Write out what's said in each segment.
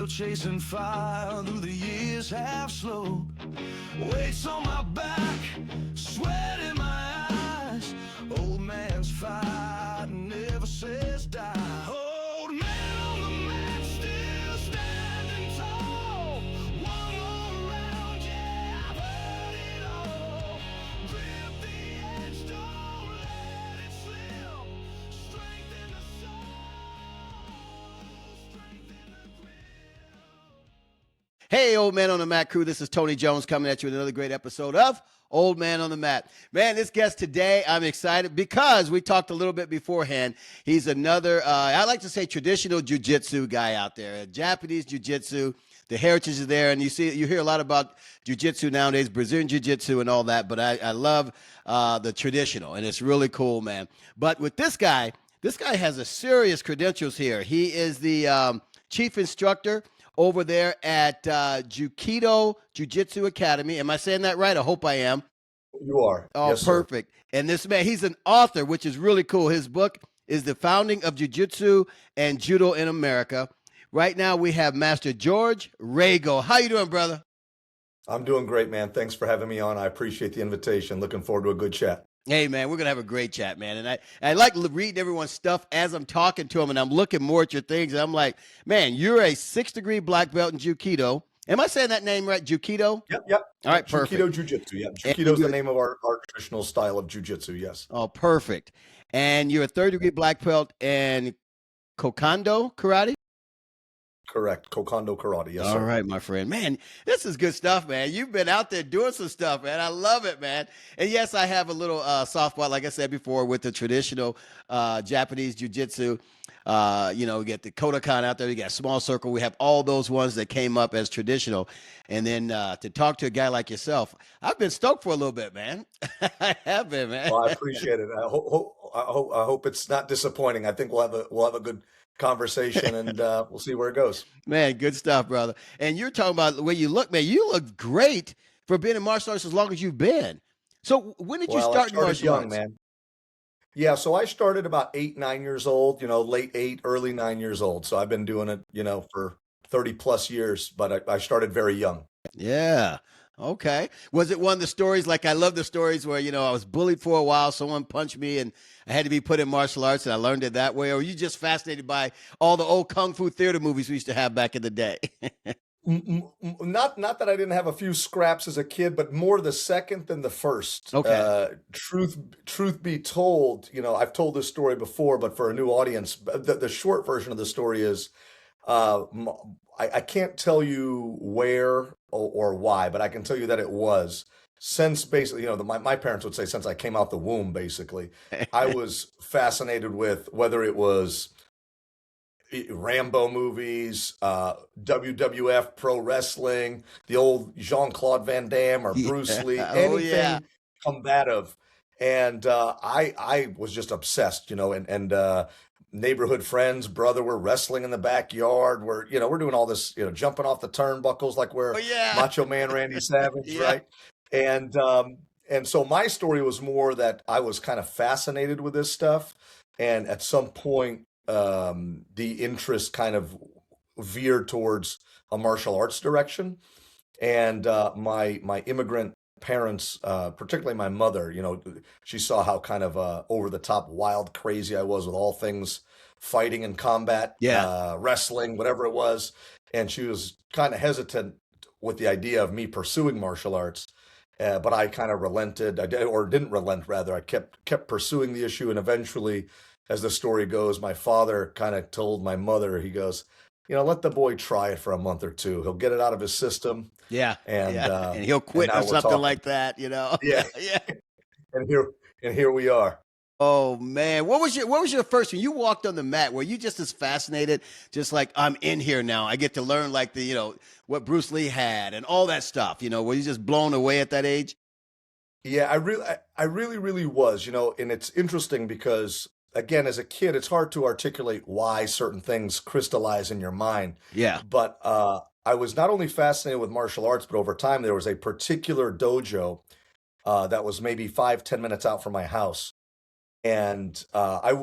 still chasing fire through the years half slow. Weights on my back, sweat in my eyes. Old man's fight never says die. Old man on the mat, still standing tall. One more round, yeah, I've heard it all. Grip the edge, don't let it slip. Strength in the soul, strength in the grip. Hey, Old Man on the Mat crew, this is Tony Jones coming at you with another great episode of Old Man on the Mat. Man, this guest today, I'm excited because we talked a little bit beforehand. He's another, I like to say traditional jiu-jitsu guy out there, Japanese jiu-jitsu. The heritage is there, and you hear a lot about jiu-jitsu nowadays, Brazilian jiu-jitsu and all that, but I love the traditional, and it's really cool, man. But with this guy has a serious credentials here. He is the chief instructor over there at Jukido Jiu-Jitsu Academy. Am I saying that right? I hope I am. You are. Oh, yes, perfect. Sir. And this man, he's an author, which is really cool. His book is The Founding of Jiu-Jitsu and Judo in America. Right now, we have Master George Rego. How you doing, brother? I'm doing great, man. Thanks for having me on. I appreciate the invitation. Looking forward to a good chat. Hey, man, we're going to have a great chat, man. And I like reading everyone's stuff as I'm talking to them, and I'm looking more at your things, and I'm like, man, you're a 6th-degree black belt in Jukido. Am I saying that name right, Jukido? Yep. All right, perfect. Jukido Jiu-Jitsu, yeah. Jukido is the name of our traditional style of Jiu-Jitsu, yes. Oh, perfect. And you're a 3rd-degree black belt in Kokondo Karate? Correct. Kokondo Karate, yes, All sir. right, my friend. Man, this is good stuff, man. You've been out there doing some stuff, man. I love it, man. And yes, I have a little soft spot, like I said before, with the traditional Japanese jiu-jitsu. We get the Kodokan out there. We got Small Circle. We have all those ones that came up as traditional. And then to talk to a guy like yourself, I've been stoked for a little bit, man. I have been, man. Well, I appreciate it. I hope it's not disappointing. I think we'll have a good conversation, and we'll see where it goes. Man, good stuff, brother. And you're talking about the way you look, man. You look great for being in martial arts as long as you've been. So when did you start in martial young, arts? man. Yeah, so I started about 8, 9 years old, late 8, early 9 years old. So I've been doing it, for 30 plus years, but I started very young. Yeah. Okay. Was it one of the stories, like I love the stories where, I was bullied for a while, someone punched me and I had to be put in martial arts and I learned it that way? Or were you just fascinated by all the old Kung Fu theater movies we used to have back in the day? Not that I didn't have a few scraps as a kid, but more the second than the first. Okay. Truth be told, I've told this story before, but for a new audience, the short version of the story is, I can't tell you where or why, but I can tell you that it was since basically, my parents would say since I came out the womb, basically, I was fascinated with whether it was Rambo movies, WWF pro wrestling, the old Jean-Claude Van Damme or Bruce Lee, anything combative. And I was just obsessed, and neighborhood friends, brother, were wrestling in the backyard. We're doing all this, jumping off the turnbuckles like we're Macho Man Randy Savage, right? And so my story was more that I was kind of fascinated with this stuff. And at some point, the interest kind of veered towards a martial arts direction. And my immigrant parents, particularly my mother, she saw how kind of over the top, wild, crazy I was with all things fighting and combat, wrestling, whatever it was. And she was kind of hesitant with the idea of me pursuing martial arts. But I kind of relented, didn't relent, rather. I kept pursuing the issue. And eventually, as the story goes, my father kind of told my mother, he goes, let the boy try it for a month or two. He'll get it out of his system. Yeah. And he'll quit and or something like that, Yeah. Yeah. And here we are. Oh man, what was your first when you walked on the mat? Were you just as fascinated, just like I'm in here now? I get to learn like the what Bruce Lee had and all that stuff. Were you just blown away at that age? Yeah, I really was. And it's interesting because again, as a kid, it's hard to articulate why certain things crystallize in your mind. Yeah. But I was not only fascinated with martial arts, but over time there was a particular dojo that was maybe 5-10 minutes out from my house. And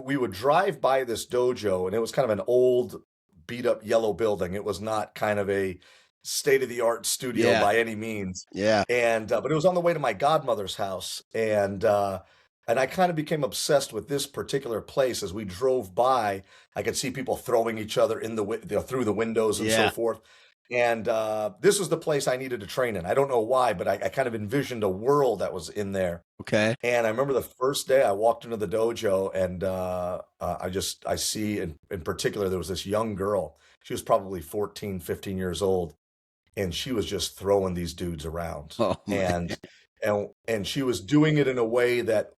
we would drive by this dojo, and it was kind of an old beat up yellow building. It was not kind of a state of the art studio Yeah. by any means. Yeah. And but it was on the way to my godmother's house, and I kind of became obsessed with this particular place. As we drove by, I could see people throwing each other in through the windows and so Yeah. forth. And this was the place I needed to train in. I don't know why, but I kind of envisioned a world that was in there. Okay. And I remember the first day I walked into the dojo, and I see in particular there was this young girl. She was probably 14, 15 years old, and she was just throwing these dudes around. Oh, man. And she was doing it in a way that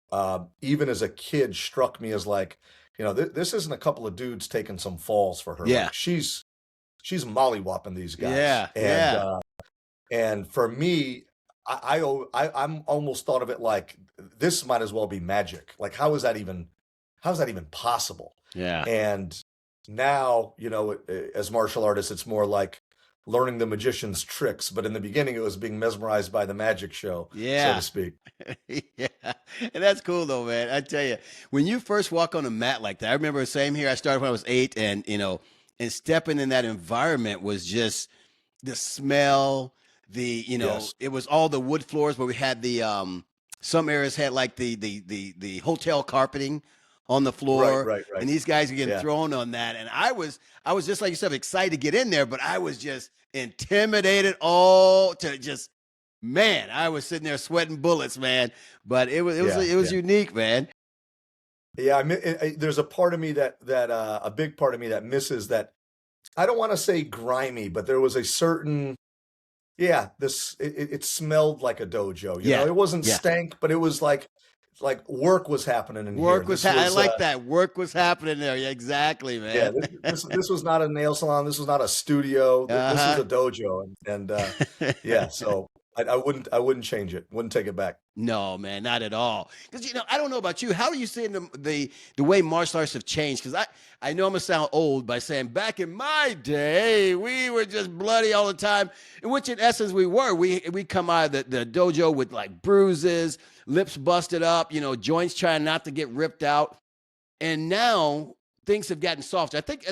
even as a kid struck me as like, this isn't a couple of dudes taking some falls for her. Yeah. Like, she's mollywhopping these guys. Yeah. Yeah. And for me, I'm almost thought of it like this might as well be magic. Like, how is that even possible? Yeah. And now, as martial artists, it's more like learning the magician's tricks. But in the beginning, it was being mesmerized by the magic show, so Yeah. to speak. Yeah. And that's cool though, man. I tell you, when you first walk on a mat like that, I remember same here. I started when I was 8, and and stepping in that environment was just the smell, Yes. it was all the wood floors, but we had the some areas had like the hotel carpeting on the floor, Right. and these guys are getting Yeah. thrown on that. And I was just like yourself, excited to get in there, but I was just intimidated all to just, man, I was sitting there sweating bullets, man. But it was Yeah. unique, man. Yeah. There's a part of me that a big part of me that misses that. I don't want to say grimy, but there was a certain, it smelled like a dojo. Yeah. It wasn't Yeah. stank, but it was like work was happening in Work here. was, This I like uh, that. Work was happening there. Yeah, exactly, yeah, man. this was not a nail salon. This was not a studio. This was Uh-huh. a dojo, and yeah. So I wouldn't change it. Wouldn't take it back. No, man, not at all. Because I don't know about you. How are you seeing the way martial arts have changed? Because I know I'm gonna sound old by saying back in my day we were just bloody all the time, in which in essence we were. We come out of the dojo with like bruises, lips busted up, joints trying not to get ripped out. And now things have gotten softer. I think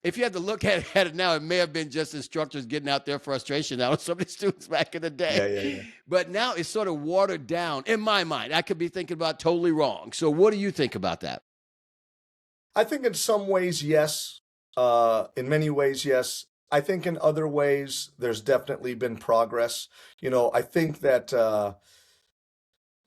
if you had to look at it now, it may have been just instructors getting out their frustration out of some of the students back in the day. Yeah. But now it's sort of watered down in my mind. I could be thinking about totally wrong. So what do you think about that? I think in some ways, yes. In many ways, yes. I think in other ways, there's definitely been progress. I think that,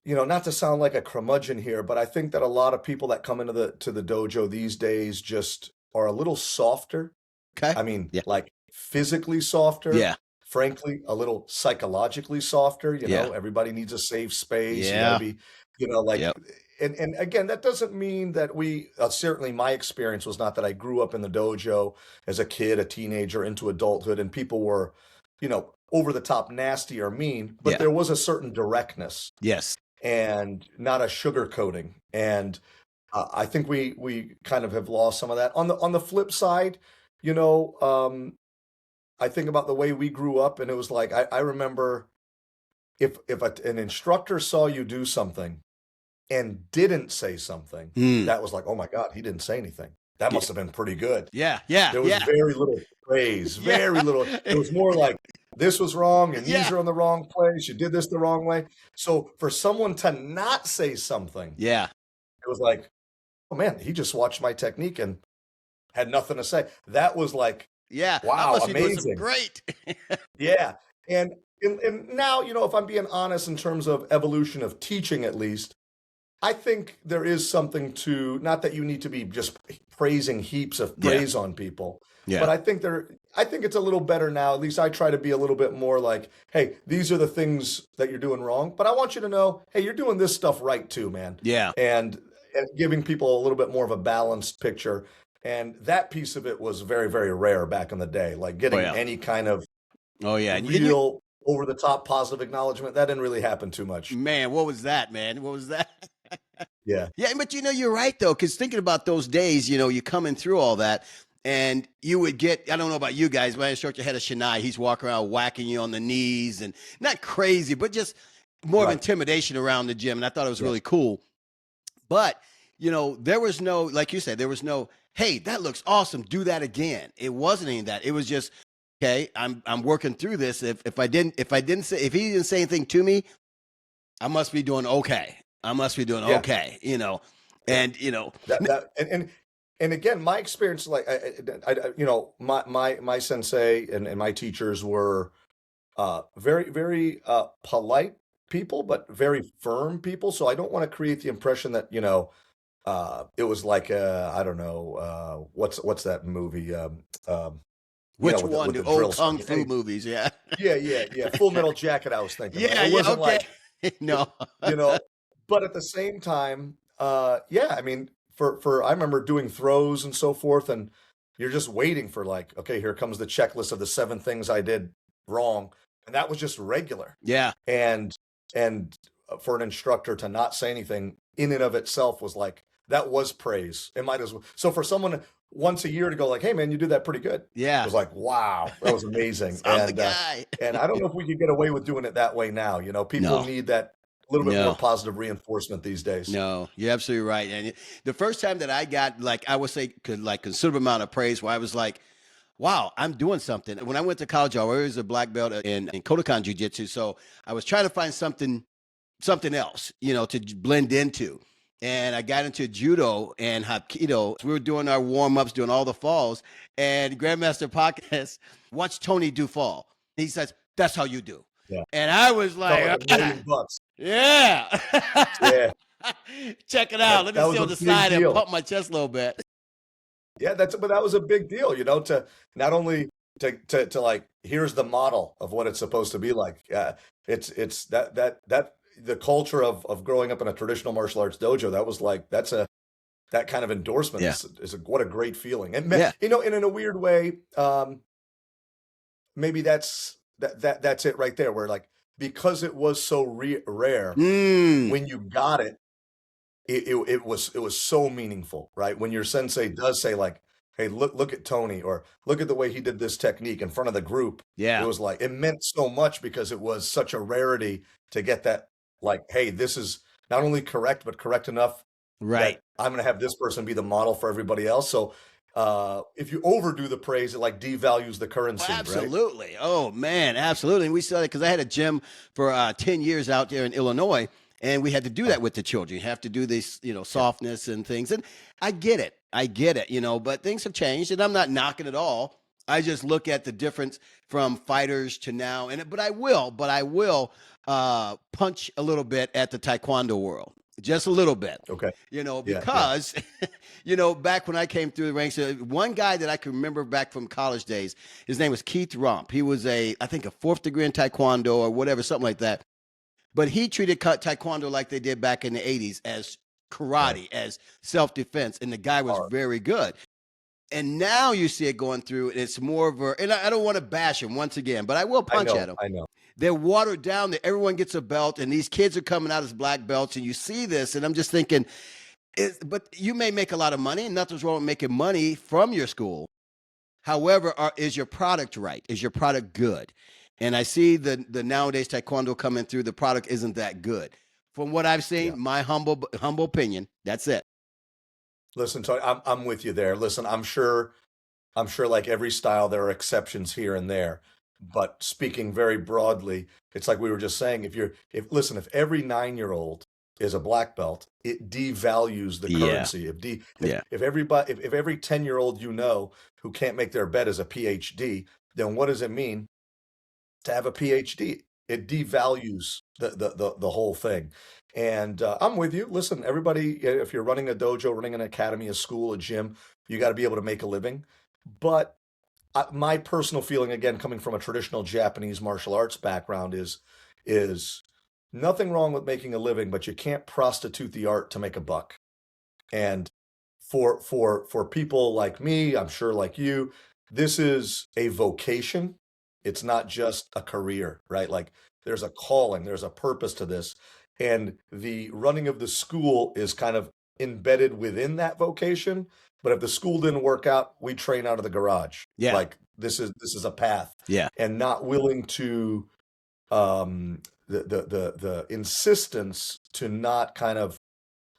not to sound like a curmudgeon here, but I think that a lot of people that come into the dojo these days just are a little softer. Okay. I mean, Yeah. like physically softer. Yeah. Frankly, a little psychologically softer. Yeah. Everybody needs a safe space. You Yeah. gotta be, like, Yep. and again, that doesn't mean that certainly my experience was not that I grew up in the dojo as a kid, a teenager, into adulthood, and people were, over the top nasty or mean, but Yeah. there was a certain directness Yes. and not a sugarcoating. And I think we kind of have lost some of that. On the flip side, I think about the way we grew up, and it was like I remember if an instructor saw you do something and didn't say something, Mm. that was like, oh my God, he didn't say anything. That must have been pretty good. Yeah. Yeah. There was Yeah. very little praise, Yeah. very little. It was more like this was wrong and these Yeah. are in the wrong place. You did this the wrong way. So for someone to not say something, Yeah. it was like, oh man, he just watched my technique and had nothing to say. That was like, Yeah. I wow, must be doing some amazing. great. Yeah. And now, if I'm being honest in terms of evolution of teaching, at least, I think there is something to, not that you need to be just praising heaps of Yeah. praise on people, Yeah. but I think it's a little better now. At least I try to be a little bit more like, hey, these are the things that you're doing wrong, but I want you to know, hey, you're doing this stuff right too, man. Yeah. And giving people a little bit more of a balanced picture. And that piece of it was very, very rare back in the day. Like getting yeah. any kind of Oh yeah. And real over the top positive acknowledgement, that didn't really happen too much. man, what was that, man? What was that? Yeah. Yeah, but you're right though, because thinking about those days, you're coming through all that, and you would get, I don't know about you guys, my instructor had a Shinai, he's walking around whacking you on the knees, and not crazy, but just more of Right. intimidation around the gym, and I thought it was Yeah. really cool. But, there was no, like you said, there was no, hey, that looks awesome. Do that again. It wasn't any of that. It was just, okay, I'm working through this. If he didn't say anything to me, I must be doing okay. I must be doing Yeah. okay, Yeah. and And again, my experience, like my sensei and my teachers were very very polite people, but very firm people. So I don't want to create the impression that it was like I don't know what's that movie which with the one? The drill old kung sergeant. fu movies, yeah. Yeah. Full Metal Jacket. I was thinking, right? Yeah, It yeah, wasn't okay. like No. you know, but at the same time, yeah, I mean, for I remember doing throws and so forth, and you're just waiting for like, okay, here comes the checklist of the 7 things I did wrong, and that was just regular. Yeah. And for an instructor to not say anything in and of itself was like that was praise. It might as well. So for someone once a year to go like, hey man, you did that pretty good. It Yeah. was like, wow, that was amazing. I'm the guy. And I don't know if we could get away with doing it that way now. People No. need that little bit more No. positive reinforcement these days. No, you're absolutely right. And the first time that I got, like, I would say, like, considerable amount of praise, where I was like, wow, I'm doing something. When I went to college, I was a black belt in Kodokan Jiu-Jitsu. So I was trying to find something else, to blend into. And I got into judo and hapkido. We were doing our warm-ups, doing all the falls. And Grandmaster Podcast watched Tony do fall. He says, that's how you do. Yeah. And I was like, Felt like $1,000,000. yeah. Yeah. Check it out. Let me That was sit a on the big side and deal. pump my chest a little bit. Yeah, but that was a big deal, to not only to like here's the model of what it's supposed to be like. It's that the culture of growing up in a traditional martial arts dojo. That was like that kind of endorsement Yeah. is what a great feeling. And Yeah. and in a weird way, maybe that's it right there. Where like because it was so rare, when you got it. It was so meaningful, right? When your sensei does say like, "Hey, look at Tony," or "Look at the way he did this technique in front of the group." Yeah. It was like it meant so much because it was such a rarity to get that. Like, hey, this is not only correct but correct enough Right. that I'm going to have this person be the model for everybody else. So if you overdo the praise, it like devalues the currency, right? Absolutely. Oh man, absolutely. And we saw it because I had a gym for 10 years out there in Illinois, and we had to do that with the children. You have to do this, softness and things. And I get it. But things have changed, and I'm not knocking it all. I just look at the difference from fighters to now. But I will punch a little bit at the Taekwondo world. Just a little bit. Okay. Because, back when I came through the ranks, one guy that I can remember back from college days, his name was Keith Rump. He was I think a 4th degree in Taekwondo or whatever, something like that. But he treated Taekwondo like they did back in the 80s as karate, as self-defense. And the guy was very good. And now you see it going through, and it's more of and I don't want to bash him once again, but I will punch at him. I know. They're watered down. That everyone gets a belt, and these kids are coming out as black belts, and you see this, and I'm just thinking, but you may make a lot of money, and nothing's wrong with making money from your school. However, is your product right? Is your product good? And I see the nowadays Taekwondo coming through, the product isn't that good. From what I've seen, my humble opinion, that's it. Listen, Tony, I'm with you there. Listen, I'm sure like every style, there are exceptions here and there. But speaking very broadly, it's like we were just saying, if every 9-year-old is a black belt, it devalues the currency. If every 10-year-old who can't make their bed is a PhD, then what does it mean to have a PhD? It devalues the whole thing. And I'm with you. Listen, everybody, if you're running a dojo, running an academy, a school, a gym, you got to be able to make a living. But my personal feeling, again, coming from a traditional Japanese martial arts background, is nothing wrong with making a living, but you can't prostitute the art to make a buck. And for people like me, I'm sure like you, this is a vocation. It's not just a career, right? Like there's a calling, there's a purpose to this. And the running of the school is kind of embedded within that vocation. But if the school didn't work out, we train out of the garage. Yeah. Like this is a path. Yeah. And not willing to the insistence to not kind of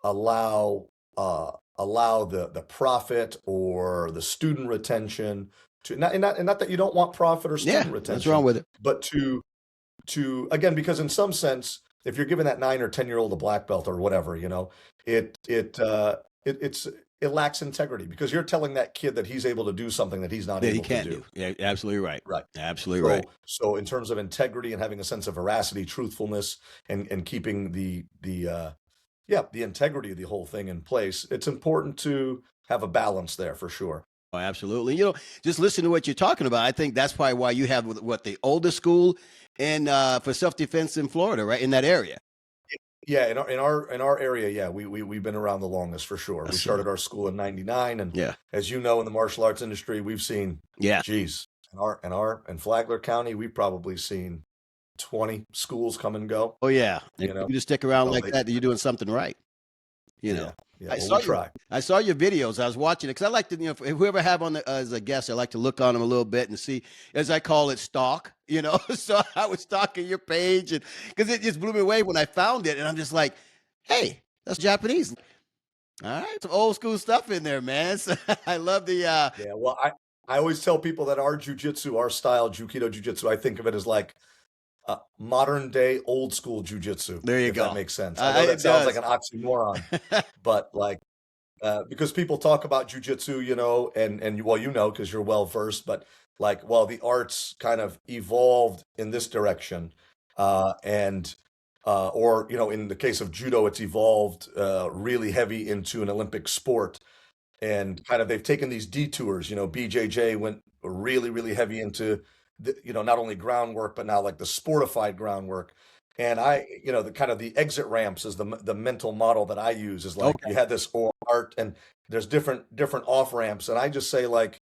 allow allow the profit or the student retention to not that you don't want profit or Yeah, student what's wrong retention, with it? but to again, because in some sense, if you're giving that 9 or 10 year old a black belt or whatever, it it it's it lacks integrity because you're telling that kid that he's able to do something that he's not That he able to can't do. do. Yeah, absolutely right. Right. Absolutely right. So in terms of integrity and having a sense of veracity, truthfulness, and keeping the integrity of the whole thing in place, it's important to have a balance there for sure. Oh, absolutely. Just listen to what you're talking about. I think that's probably why you have what the oldest school in for self defense in Florida, right in that area. Yeah, in our area, yeah, we've been around the longest for sure. We started our school in '99, and Yeah, as you know, in the martial arts industry, we've seen, yeah. geez, in Flagler County, we've probably seen 20 schools come and go. Oh yeah. And You know, you just stick around so like they, that, you're doing something right. You know. yeah, yeah. I Well, saw we your try. I saw your videos. I was watching it because I like to, whoever I have on as a guest, I like to look on them a little bit and see, as I call it, stalk. So I was stalking your page, and because it just blew me away when I found it, and I'm just like, hey, that's Japanese. All right, some old school stuff in there, man. So I love the. Yeah, well, I always tell people that our jujitsu, our style, Jukido Jujitsu, I think of it as like modern day old school jujitsu, There you if that go. makes sense. I know that It sounds like does. an oxymoron, but like because people talk about jujitsu, and well, because you're well versed, but like, well, the arts kind of evolved in this direction, and or in the case of judo, it's evolved really heavy into an Olympic sport, and kind of they've taken these detours. BJJ went really, really heavy into not only groundwork, but now like the sportified groundwork. And the kind of the exit ramps is the mental model that I use is like Okay. you had this art and there's different off ramps. And I just say like,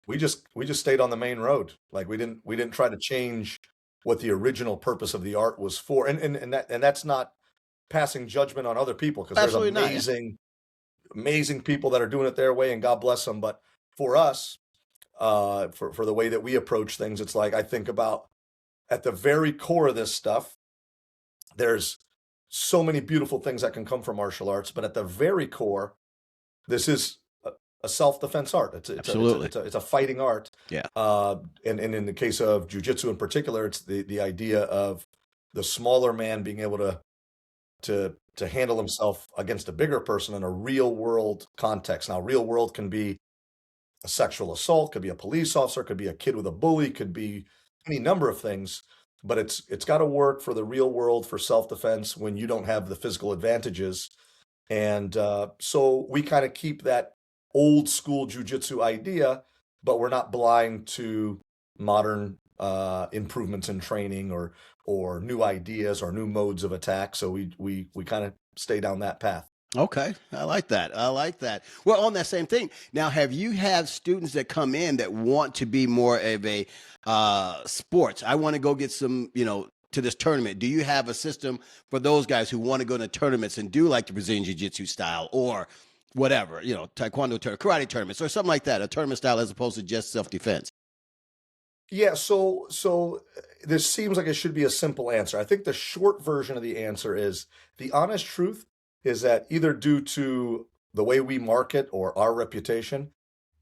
we just stayed on the main road. Like we didn't try to change what the original purpose of the art was for. And that's not passing judgment on other people because there's Absolutely not. Yeah. amazing people that are doing it their way and God bless them. But for us, for the way that we approach things, it's like I think about at the very core of this stuff, there's so many beautiful things that can come from martial arts, but at the very core, this is a self-defense art. Absolutely. It's a fighting art. Yeah. And in the case of jiu-jitsu in particular, it's the idea of the smaller man being able to handle himself against a bigger person in a real world context. Now, real world can be a sexual assault, could be a police officer, could be a kid with a bully, could be any number of things, but it's got to work for the real world for self-defense when you don't have the physical advantages. And so we kind of keep that old school jujitsu idea, but we're not blind to modern improvements in training or new ideas or new modes of attack. So we kind of stay down that path. Okay, I like that. I like that. Well, on that same thing, now have you have students that come in that want to be more of a sports? I want to go get some, to this tournament. Do you have a system for those guys who want to go to tournaments and do like the Brazilian Jiu-Jitsu style or whatever, Taekwondo, karate tournaments or something like that, a tournament style as opposed to just self-defense? Yeah, so this seems like it should be a simple answer. I think the short version of the answer is the honest truth is that either due to the way we market or our reputation,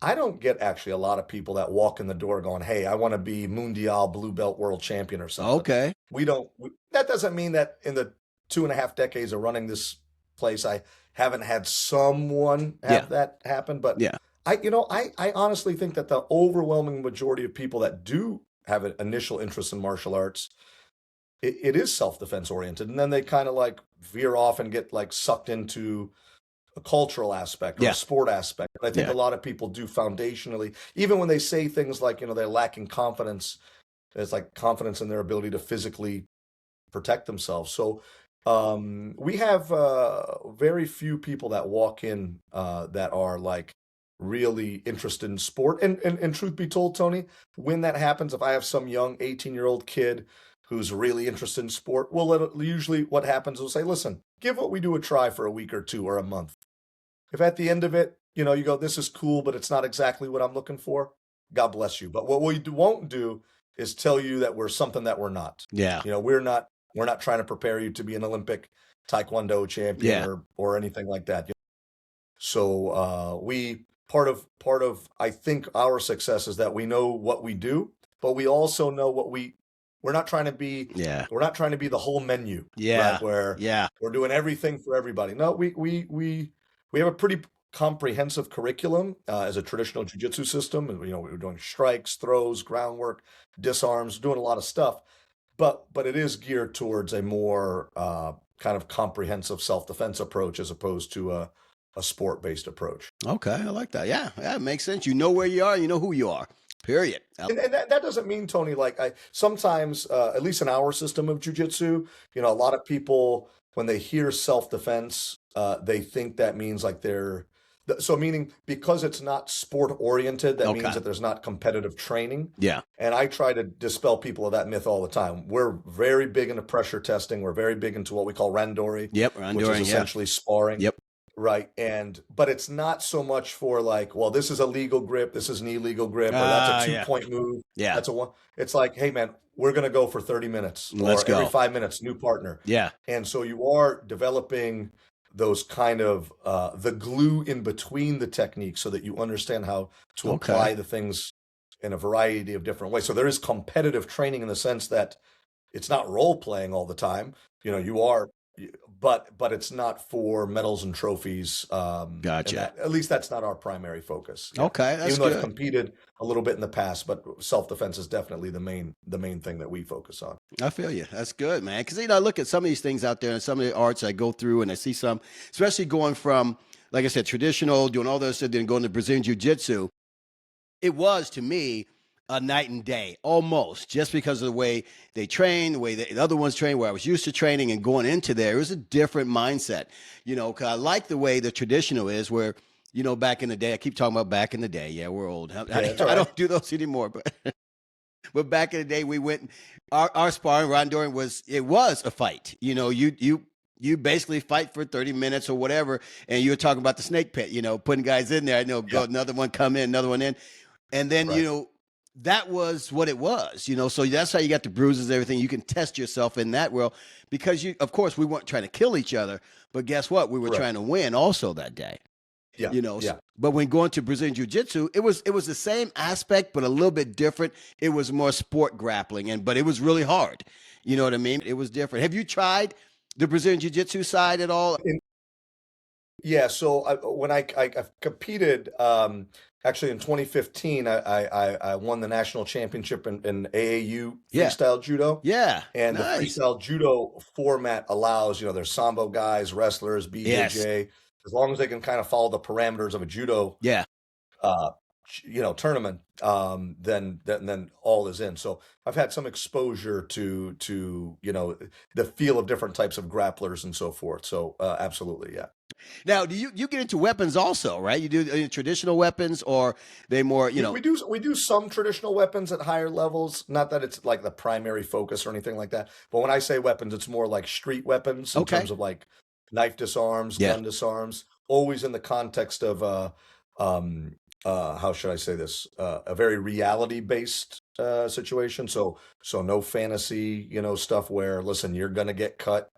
I don't get actually a lot of people that walk in the door going, "Hey, I want to be Mundial blue belt world champion or something." Okay. We don't. That doesn't mean that in the 2.5 decades of running this place, I haven't had someone have that happen. But Yeah. I honestly think that the overwhelming majority of people that do have an initial interest in martial arts, it is self-defense oriented, and then they kind of like veer off and get like sucked into a cultural aspect or Yeah. a sport aspect. And I think Yeah. a lot of people do foundationally, even when they say things like, they're lacking confidence, it's like confidence in their ability to physically protect themselves. So we have very few people that walk in that are like really interested in sport. And truth be told, Tony, when that happens, if I have some young 18-year-old kid who's really interested in sport, usually what happens is we'll say, listen, give what we do a try for a week or two or a month. If at the end of it, you go, this is cool, but it's not exactly what I'm looking for, God bless you. But what we won't do is tell you that we're something that we're not. Yeah. We're not trying to prepare you to be an Olympic Taekwondo champion Yeah. or anything like that. So we part of I think our success is that we know what we do, but we also know we're not trying to be Yeah. we're not trying to be the whole menu, Yeah. right? Where Yeah. we're doing everything for everybody. No, we have a pretty comprehensive curriculum as a traditional jiu-jitsu system. And, we're doing strikes, throws, groundwork, disarms, doing a lot of stuff. But it is geared towards a more kind of comprehensive self-defense approach as opposed to a sport-based approach. Okay. I like that. Yeah. Yeah. It makes sense. You know where you are. You know who you are. Period. And that doesn't mean, Tony, like I sometimes, at least in our system of jujitsu, a lot of people, when they hear self-defense, they think that means like so meaning because it's not sport oriented, that Okay. means that there's not competitive training. Yeah. And I try to dispel people of that myth all the time. We're very big into pressure testing. We're very big into what we call randori, Yep. which Randoring, is yeah. essentially sparring. Yep. Right. But it's not so much for like, well, this is a legal grip, this is an illegal grip, or that's a Yeah. 2-point move. Yeah. That's a one. It's like, hey man, we're gonna go for 30 minutes, Let's or every go. 5 minutes, new partner. Yeah. And so you are developing those kind of the glue in between the techniques so that you understand how to Okay. apply the things in a variety of different ways. So there is competitive training in the sense that it's not role playing all the time. You are, but it's not for medals and trophies. And Gotcha. at least that's not our primary focus. Yeah. Okay. That's Even though I've good. competed a little bit in the past, but self-defense is definitely the main thing that we focus on. I feel you. That's good, man. Because I look at some of these things out there and some of the arts I go through, and I see some, especially going from, like I said, traditional, doing all this, and then going to Brazilian Jiu-Jitsu. It was to me a night and day, almost, just because of the way they train, the way the other ones train, where I was used to training and going into there. It was a different mindset, because I like the way the traditional is, where back in the day, I keep talking about back in the day. Yeah, we're old. it's I all right. don't do those anymore, but back in the day, we went. Our sparring rondoring was a fight. You basically fight for 30 minutes or whatever, and you're talking about the snake pit. Putting guys in there. I know, go Yeah. another one come in, another one in, and then Right. that was what it was. So that's how you got the bruises, everything. You can test yourself in that world because of course, we weren't trying to kill each other, but guess what? We were Correct. trying to win also that day. Yeah. Yeah. But when going to Brazilian Jiu-Jitsu, it was the same aspect, but a little bit different. It was more sport grappling, but it was really hard. You know what I mean? It was different. Have you tried the Brazilian Jiu-Jitsu side at all? Yeah, so when I've competed, actually in 2015, I won the national championship in AAU Yeah. freestyle judo. Yeah. And the Nice. freestyle judo format allows, there's sambo guys, wrestlers, BJJ, as long as they can kind of follow the parameters of a judo, Yeah. uh, tournament, then all is in. So I've had some exposure to the feel of different types of grapplers and so forth. So absolutely, yeah. Now, do you get into weapons also, right? You do traditional weapons, or they more, We do some traditional weapons at higher levels. Not that it's like the primary focus or anything like that. But when I say weapons, it's more like street weapons in Okay. terms of like knife disarms, Yeah. gun disarms, always in the context of how should I say this? A very reality-based situation. So no fantasy, stuff where, listen, you're gonna get cut.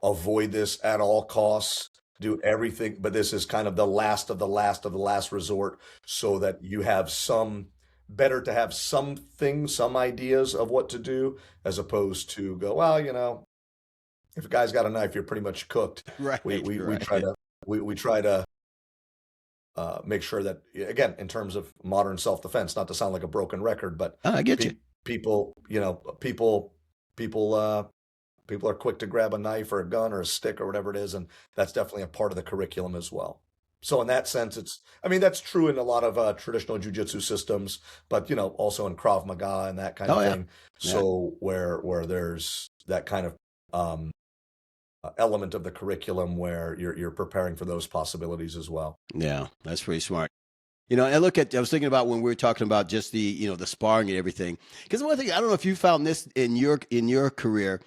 Avoid this at all costs. Do everything, but this is kind of the last of the last of the last resort, so that you have better to have something, some ideas of what to do, as opposed to go, well, if a guy's got a knife, you're pretty much cooked. right. We right. try to make sure that, again, in terms of modern self-defense, not to sound like a broken record, but I get you. people are quick to grab a knife or a gun or a stick or whatever it is, and that's definitely a part of the curriculum as well. So in that sense, that's true in a lot of traditional jiu-jitsu systems, but also in Krav Maga and that kind of thing. Yeah. So where there's that kind of element of the curriculum where you're preparing for those possibilities as well. Yeah, that's pretty smart. I was thinking about when we were talking about just the, the sparring and everything. Because one thing, I don't know if you found this in your career,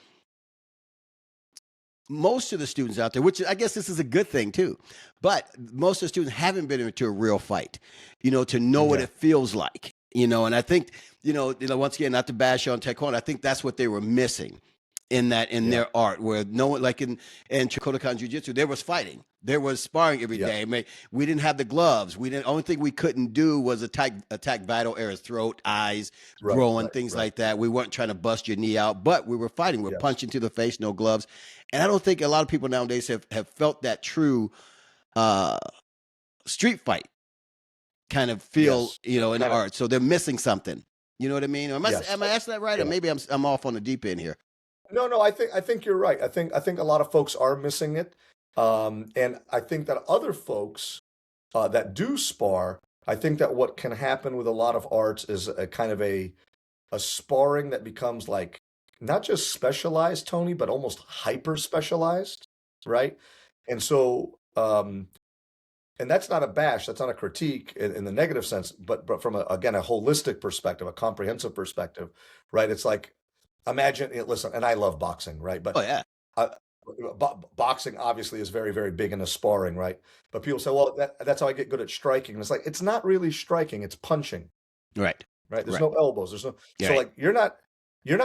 most of the students out there, which I guess this is a good thing too, but most of the students haven't been into a real fight, to know what Yeah. it feels like, and I think, once again, not to bash on Taekwondo, I think that's what they were missing. in Yeah. their art, where no one, like in Kodokan Jiu-Jitsu, there was fighting, there was sparring every Yeah. day. I mean, we didn't have the gloves. We didn't. Only thing we couldn't do was attack vital areas, throat, eyes, Right. growing, Right. things Right. like that. We weren't trying to bust your knee out, but we were fighting. We're Yes. punching to the face, no gloves. And I don't think a lot of people nowadays have felt that true uh, street fight kind of feel, Yes. you know, in Kind of. art. So they're missing something. You know what I mean? Yes. Am I asking that right? Or Yeah. maybe I'm off on the deep end here. No, no, I think you're right. I think a lot of folks are missing it. And I think that other folks that do spar, I think that what can happen with a lot of arts is a kind of a sparring that becomes like not just specialized, Tony, but almost hyper specialized, right? And so, and that's not a bash, that's not a critique in the negative sense, but from again a holistic perspective, a comprehensive perspective, right? It's like imagine, listen, and I love boxing, right? Oh But yeah. uh, boxing obviously is very, very big into sparring, right? But people say, well, that's how I get good at striking. And it's like, it's not really striking, it's punching, Right. right? There's Right. no elbows. There's no, so Right. like, you're not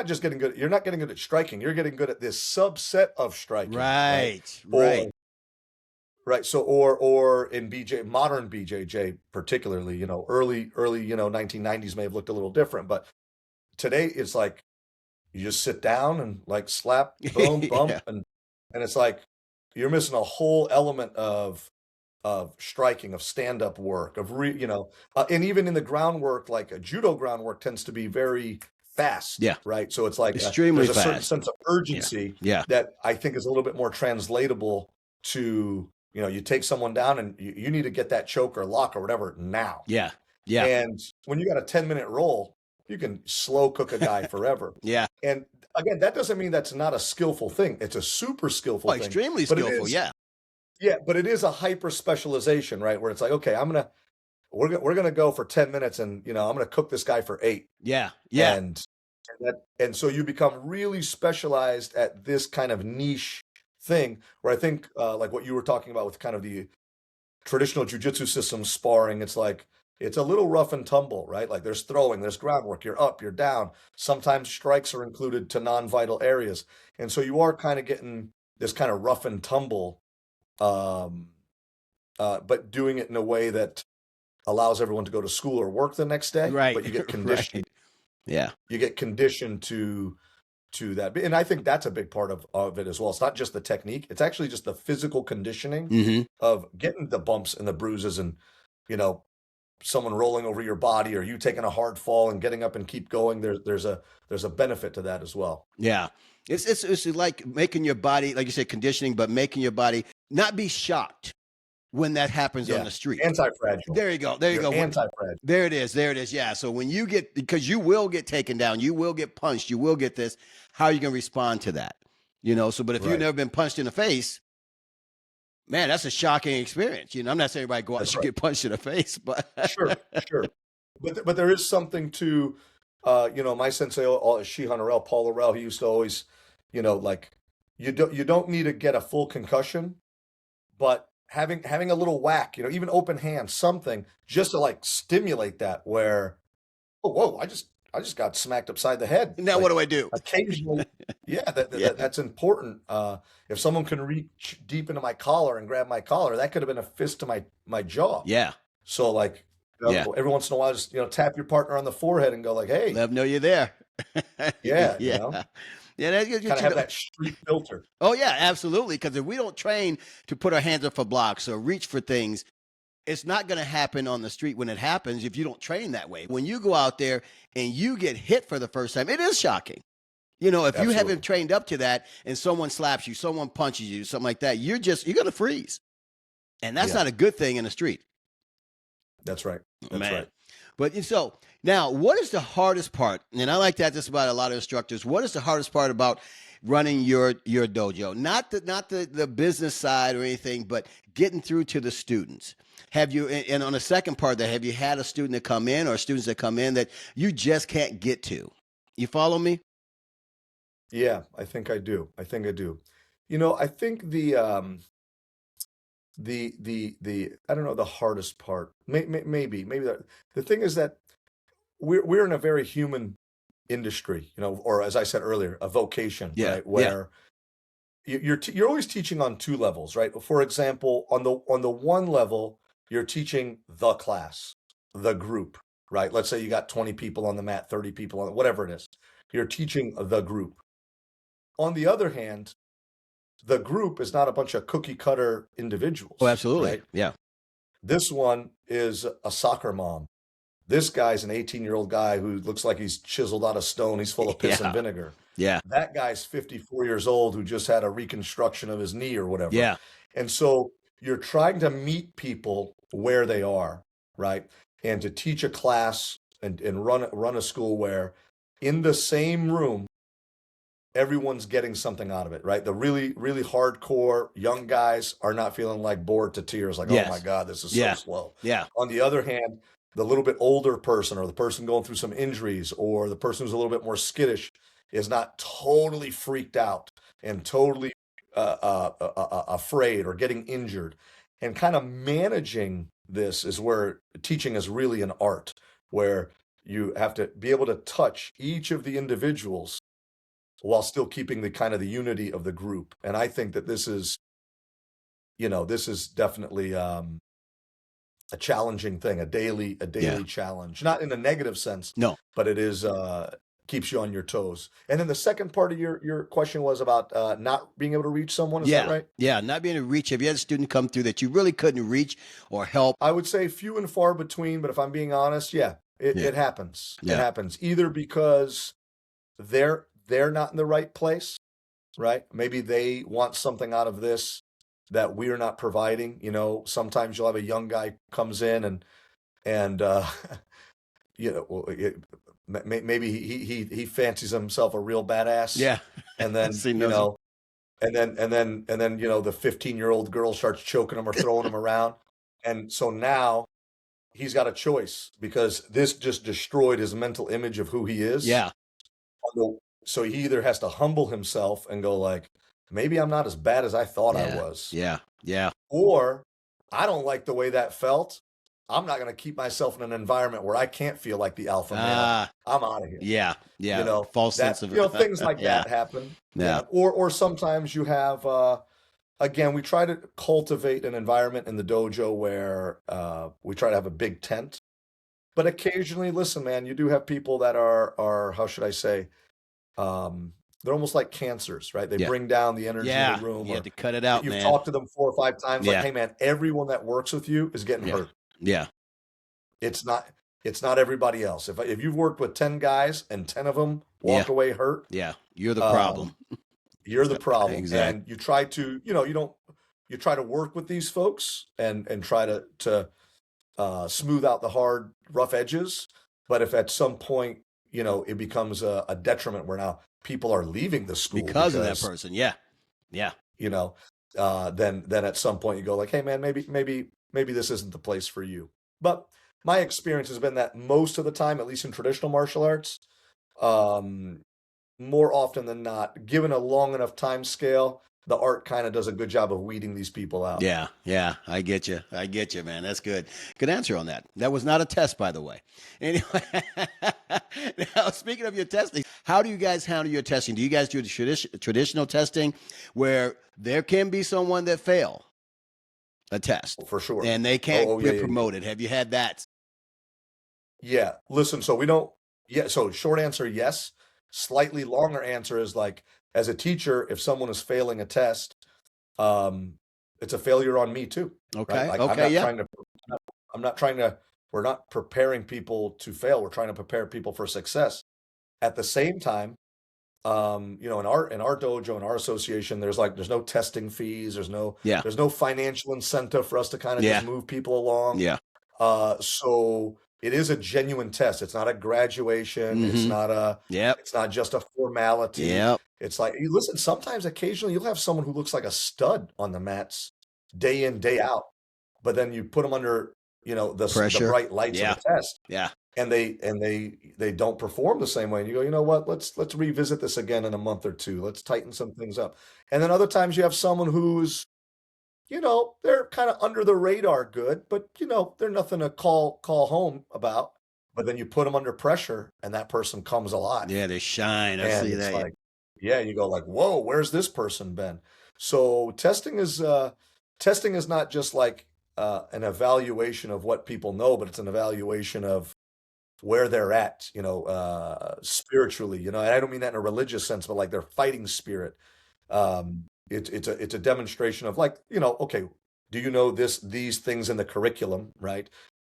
just getting good. You're not getting good at striking. You're getting good at this subset of striking, right? Right. Or, Right. right. So, or in modern BJJ, particularly, early, 1990s may have looked a little different, but today it's like, you just sit down and like slap, boom, Yeah. bump, and it's like you're missing a whole element of striking, of stand-up work, and even in the groundwork, like a judo groundwork tends to be very fast, Yeah. right? So it's like Extremely there's a certain fast. sense of Yeah. urgency Yeah. that I think is a little bit more translatable to, you take someone down and you need to get that choke or lock or whatever now. Yeah. Yeah. And when you got a 10-minute roll, you can slow cook a guy forever. Yeah. And again, that doesn't mean that's not a skillful thing. It's a super skillful Oh, thing. extremely But it skillful. is, Yeah. yeah, but it is a hyper specialization, right? Where it's like, okay, we're gonna go for 10 minutes, and I'm gonna cook this guy for 8. Yeah. Yeah. And so you become really specialized at this kind of niche thing. Where I think, like what you were talking about with kind of the traditional jujitsu system sparring, it's like it's a little rough and tumble, right? Like there's throwing, there's groundwork, you're up, you're down. Sometimes strikes are included to non-vital areas. And so you are kind of getting this kind of rough and tumble, um, but doing it in a way that allows everyone to go to school or work the next day. Right. But you get conditioned, Right. Yeah. you get conditioned to that. And I think that's a big part of it as well. It's not just the technique, it's actually just the physical conditioning Mm-hmm. of getting the bumps and the bruises and, you know, someone rolling over your body or you taking a hard fall and getting up and keep going. There's a benefit to that as well. Yeah. It's like making your body, like you said, conditioning, but making your body not be shocked when that happens on Yeah. the street. Anti-fragile. There you go. There you You're go. anti-fragile. There it is. There it is. Yeah. So when you get, because you will get taken down, you will get punched, you will get this. How are you going to respond to that? So, but if you've Right. never been punched in the face, man, that's a shocking experience. I'm not saying everybody go out That's and right. get punched in the face, but Sure, sure. But there is something to, my sensei, Shihan Orel, Paul Orel, he used to always, like you don't need to get a full concussion, but having a little whack, even open hand, something just to like stimulate that where, oh, whoa, I just got smacked upside the head. now Like what do I do? occasionally, yeah, Yeah. that's important. If someone can reach deep into my collar and grab my collar, that could have been a fist to my jaw. Yeah. So like, Yeah. every once in a while, just tap your partner on the forehead and go like, "Hey, Let them know you're there. yeah," Yeah. Yeah. That's good. kind of have that street filter. Oh, yeah, absolutely. Because if we don't train to put our hands up for blocks or reach for things, it's not going to happen on the street when it happens if you don't train that way. When you go out there and you get hit for the first time, it is shocking. If you Absolutely. haven't trained up to that and someone slaps you, someone punches you, something like that, you're going to freeze. And that's Yeah. not a good thing in the street. That's right. That's Man. right. But so now, what is the hardest part? And I like that just about a lot of instructors. What is the hardest part about running your dojo? Not the business side or anything, but getting through to the students. Have you, and on the second part of that, have you had a student that come in or students that come in that you just can't get to? You follow me? Yeah, I think I do. I think I do. I think the I don't know, the hardest part, maybe the thing is that we're in a very human industry, or as I said earlier, a vocation, Yeah. right? Where you're always teaching on two levels, right? For example, on the one level, you're teaching the class, the group, right? Let's say you got 20 people on the mat, 30 people on whatever it is. You're teaching the group. On the other hand, the group is not a bunch of cookie cutter individuals. Oh, absolutely. Right? Yeah. This one is a soccer mom. This guy's an 18-year-old guy who looks like he's chiseled out of stone. He's full of piss and vinegar. Yeah. That guy's 54 years old who just had a reconstruction of his knee or whatever. Yeah. And so you're trying to meet people where they are, right? And to teach a class and run a school where in the same room, everyone's getting something out of it, right? The really, really hardcore young guys are not feeling like bored to tears, like, Yes. oh my God, this is Yeah. so slow. Yeah. On the other hand, the little bit older person or the person going through some injuries or the person who's a little bit more skittish is not totally freaked out and totally afraid or getting injured. And kind of managing this is where teaching is really an art, where you have to be able to touch each of the individuals while still keeping the kind of the unity of the group. And I think that this is definitely a challenging thing, a daily challenge, not in a negative sense, No. but it is keeps you on your toes. And then the second part of your question was about not being able to reach someone. Is that right? Yeah. Not being able to reach. Have you had a student come through that you really couldn't reach or help? I would say few and far between, but if I'm being honest, it happens. Yeah. It happens either because they're not in the right place, right? Maybe they want something out of this that we're not providing. Sometimes you'll have a young guy comes in and maybe he fancies himself a real badass. Yeah. And then and then the 15-year-old girl starts choking him or throwing him around. And so now he's got a choice because this just destroyed his mental image of who he is. Yeah. So he either has to humble himself and go like, maybe I'm not as bad as I thought I was. Yeah. Yeah. Or I don't like the way that felt. I'm not going to keep myself in an environment where I can't feel like the alpha male. I'm out of here. Yeah. Yeah. False sense of things like that happen. Yeah. Or sometimes you have again, we try to cultivate an environment in the dojo where we try to have a big tent. But occasionally, listen, man, you do have people that are how should I say, they're almost like cancers, right? They bring down the energy in the room. You have to cut it out, You've man. talked to them 4 or 5 times, like, hey, man, everyone that works with you is getting hurt. Yeah. It's not everybody else. If you've worked with 10 guys and 10 of them walk away hurt, you're the problem. You're the problem. Exactly. And you try to, you try to work with these folks and try to smooth out the hard, rough edges. But if at some point, it becomes a detriment where now people are leaving the school because of that person. Yeah. Then at some point you go like, hey man, maybe this isn't the place for you. But my experience has been that most of the time, at least in traditional martial arts, more often than not, given a long enough time scale, the art kind of does a good job of weeding these people out. Yeah. I get you, man. That's good. Good answer on that. That was not a test, by the way. Anyway, now speaking of your testing, how do you guys handle your testing? Do you guys do the traditional testing where there can be someone that fail a test for sure, and they can't be promoted? Have you had that? Yeah. Listen, so we don't. Yeah. So short answer, yes. Slightly longer answer is like, as a teacher, if someone is failing a test, it's a failure on me too. Okay. Right? Okay. We're not preparing people to fail. We're trying to prepare people for success. At the same time, in our dojo, in our association, there's no testing fees. There's no financial incentive for us to kind of just move people along. Yeah. So it is a genuine test. It's not a graduation. Mm-hmm. It's not just a formality. Yep. It's like, you listen, sometimes occasionally you'll have someone who looks like a stud on the mats day in, day out, but then you put them under, the bright lights of the test. Yeah. And they don't perform the same way. And you go, you know what, let's revisit this again in a month or two. Let's tighten some things up. And then other times you have someone who's, they're kind of under the radar good, but they're nothing to call home about. but then you put them under pressure and that person comes alive. Yeah, they shine. I And see it's that. like, yeah, you go like, whoa, where's this person been? So testing is not just like an evaluation of what people know, but it's an evaluation of where they're at, spiritually, and I don't mean that in a religious sense, but like their fighting spirit. It's a demonstration of like, okay, do you know these things in the curriculum, right?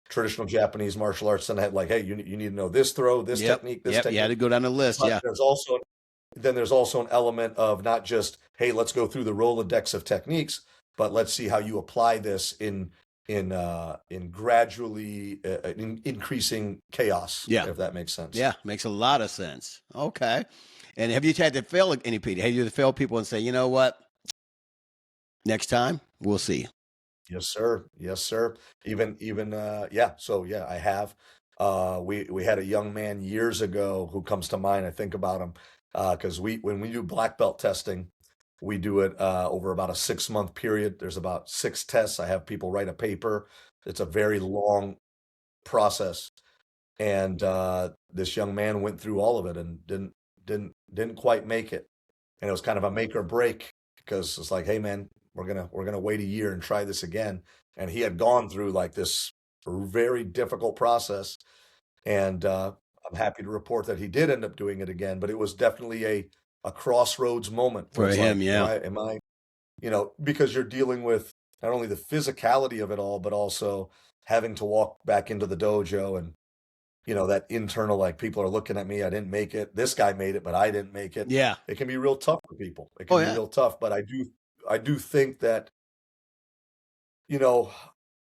Traditional Japanese martial arts and had like, hey, you need to know this throw, this Yep. technique, this Yep. You had technique. to go down the list. But Yeah. there's also an element of not just, hey, let's go through the Rolodex of techniques, but let's see how you apply this in gradually increasing chaos, Yeah. if that makes sense. Yeah. Makes a lot of sense. Okay. And have you had to fail any Peter? Have you had to fail people and say, you know what? Next time we'll see. Yes, sir. Yes, sir. Yeah. So yeah, I have. We had a young man years ago who comes to mind. I think about him because when we do black belt testing, we do it over about a 6 month period. There's about 6 tests. I have people write a paper. It's a very long process, and this young man went through all of it and didn't quite make it. And it was kind of a make or break because it's like, hey man, we're gonna wait a year and try this again. And he had gone through like this very difficult process, and I'm happy to report that he did end up doing it again. But it was definitely a crossroads moment For where it's him, like, yeah. am I, because you're dealing with not only the physicality of it all, but also having to walk back into the dojo and that internal, like, people are looking at me, I didn't make it. This guy made it, but I didn't make it. Yeah. It can be real tough for people. It Oh can be yeah. real tough, but I do think that, you know,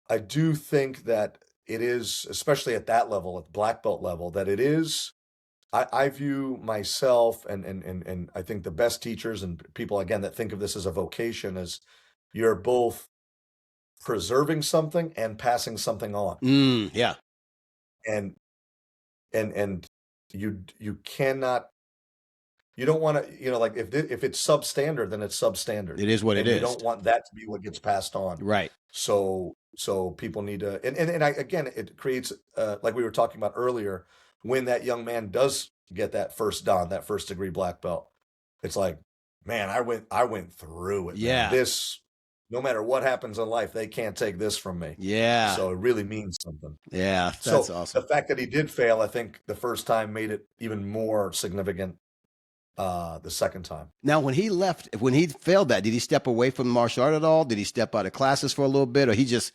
I do think that it is, especially at that level, at the black belt level, that it is, I view myself and I think the best teachers and people again that think of this as a vocation is you're both preserving something and passing something on. Yeah. And and you cannot, you don't want to, like if it's substandard, then it's substandard. It is what it And you is. don't want that to be what gets passed on. Right. So people need to, and I, again, it creates, like we were talking about earlier, when that young man does get that first dan, that first degree black belt, it's like, man, I went through it, man. Yeah. This, no matter what happens in life, they can't take this from me. Yeah. So it really means something. Yeah. So That's awesome. the fact that he did fail, I think the first time made it even more significant the second time. Now, when he failed that, did he step away from martial art at all? Did he step out of classes for a little bit, or he just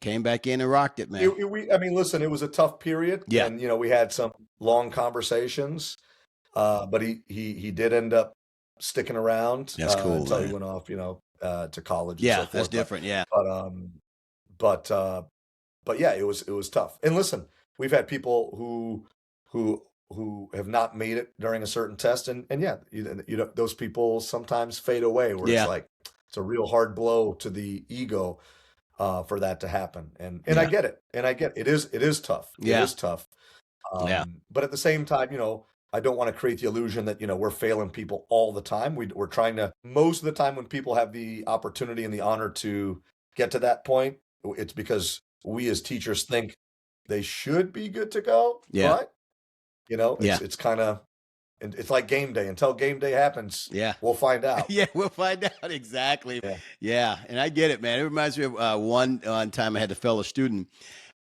came back in and rocked it, man? I mean, listen, it was a tough period. Yeah. And, we had some long conversations, but he did end up sticking around That's cool, until man. he went off, to college and Yeah, so that's forth. different. Yeah. But yeah, it was tough. And listen, we've had people who have not made it during a certain test, and yeah, those people sometimes fade away where Yeah. it's like it's a real hard blow to the ego for that to happen. And Yeah. I get it. And I get it is tough. Yeah. It is tough. Yeah. But at the same time, I don't want to create the illusion that, we're failing people all the time. We're trying to, most of the time when people have the opportunity and the honor to get to that point, it's because we as teachers think they should be good to go. Yeah. But, it's kind of, it's like game day. Until game day happens, Yeah. we'll find out. Yeah, we'll find out exactly. Yeah. Yeah, and I get it, man. It reminds me of one time I had a fellow student,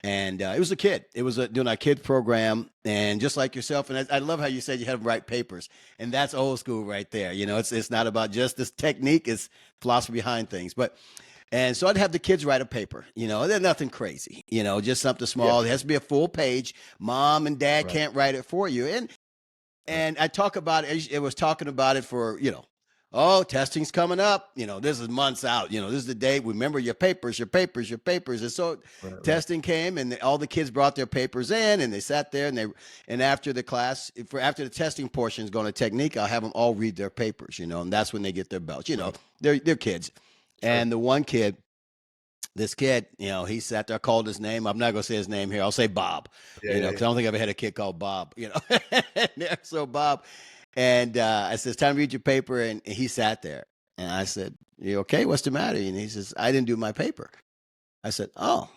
and it was a kid. It was doing our kid program, and just like yourself, and I love how you said you had them write papers, and that's old school right there. It's not about just this technique; it's philosophy behind things. And so I'd have the kids write a paper. They're nothing crazy. Just something small. Yeah. It has to be a full page. Mom and dad Right. can't write it for you, and I talk about it. It was talking about it for, testing's coming up. This is months out. This is the day. Remember your papers. And so Right. testing came, and all the kids brought their papers in, and they sat there, and after the class, after the testing portion is going to technique, I'll have them all read their papers. And that's when they get their belts. Right. They're kids, and the one kid. This kid, he sat there, called his name. I'm not going to say his name here. I'll say Bob, Yeah, because I don't think I've ever had a kid called Bob, So Bob, and I said, it's time to read your paper. And he sat there. And I said, you okay? What's the matter? And he says, I didn't do my paper. I said, oh.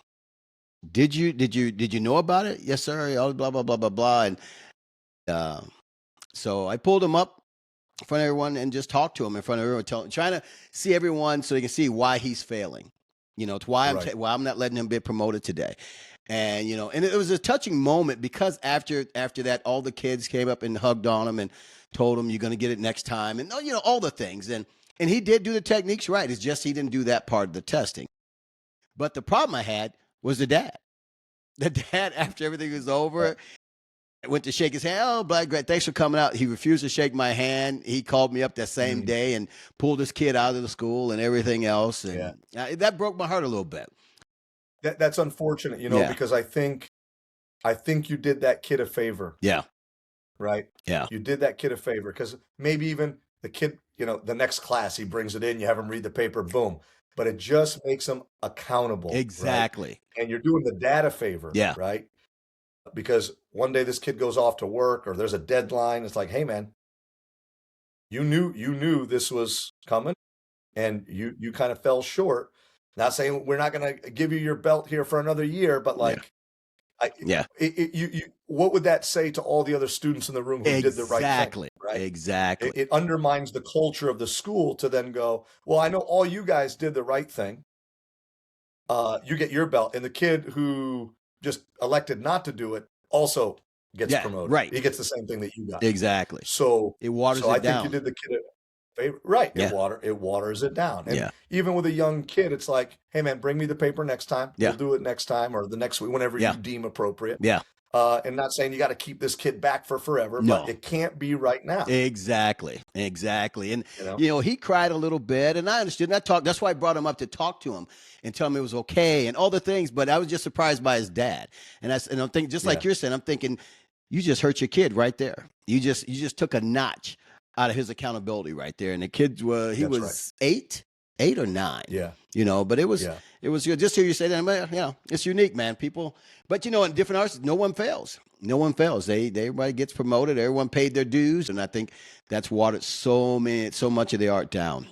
Did you know about it? Yes, sir. All blah blah blah blah blah. And uh, so I pulled him up in front of everyone and just talked to him in front of everyone, trying to see everyone so they can see why he's failing. It's why Right. why I'm not letting him be promoted today. And and it was a touching moment because after that, all the kids came up and hugged on him and told him, "You're going to get it next time," and all the things. And he did do the techniques right. It's just he didn't do that part of the testing. But the problem I had was the dad. The dad, after everything was Right. over, went to shake his hand. Oh, Black, great. Thanks for coming out. He refused to shake my hand. He called me up that same Mm, day and pulled his kid out of the school and everything else. yeah. And that broke my heart a little bit. That's unfortunate, Yeah. because I think you did that kid a favor, Yeah. right? Yeah. You did that kid a favor because maybe even the kid, the next class he brings it in, you have him read the paper, boom. But it just makes him accountable, right? Exactly. And you're doing the dad a favor, Yeah. right? Because one day this kid goes off to work or there's a deadline. It's like, hey man, you knew this was coming and you kind of fell short. Not saying we're not going to give you your belt here for another year, but Yeah. like Yeah. what would that say to all the other students in the room who did the right thing, Exactly. right? Exactly. It undermines the culture of the school to then go, well, I know all you guys did the right thing. You get your belt, and the kid who just elected not to do it also gets Yeah. promoted. Right. He gets the same thing that you got. Exactly. So, It waters so I it think you down. did the kid a favor. Right. Yeah. It waters it down. And Yeah. even with a young kid, it's like, hey man, bring me the paper next time. Yeah. We'll do it next time or the next week, whenever Yeah. you deem appropriate. Yeah. And not saying you got to keep this kid back for forever, No. but it can't be right now. Exactly. Exactly. And You know? he cried a little bit, and I understood. And I talked. That's why I brought him up to talk to him and tell him it was okay and all the things. But I was just surprised by his dad. And I'm thinking, just like Yeah. you're saying, I'm thinking, you just hurt your kid right there. You just took a notch out of his accountability right there. And the kid he That's right. was 8 or 9. Yeah. But it was Yeah. just hear you say that. It's unique, man. People, but in different arts, no one fails. No one fails. Everybody gets promoted. Everyone paid their dues, and I think that's watered so much of the art down.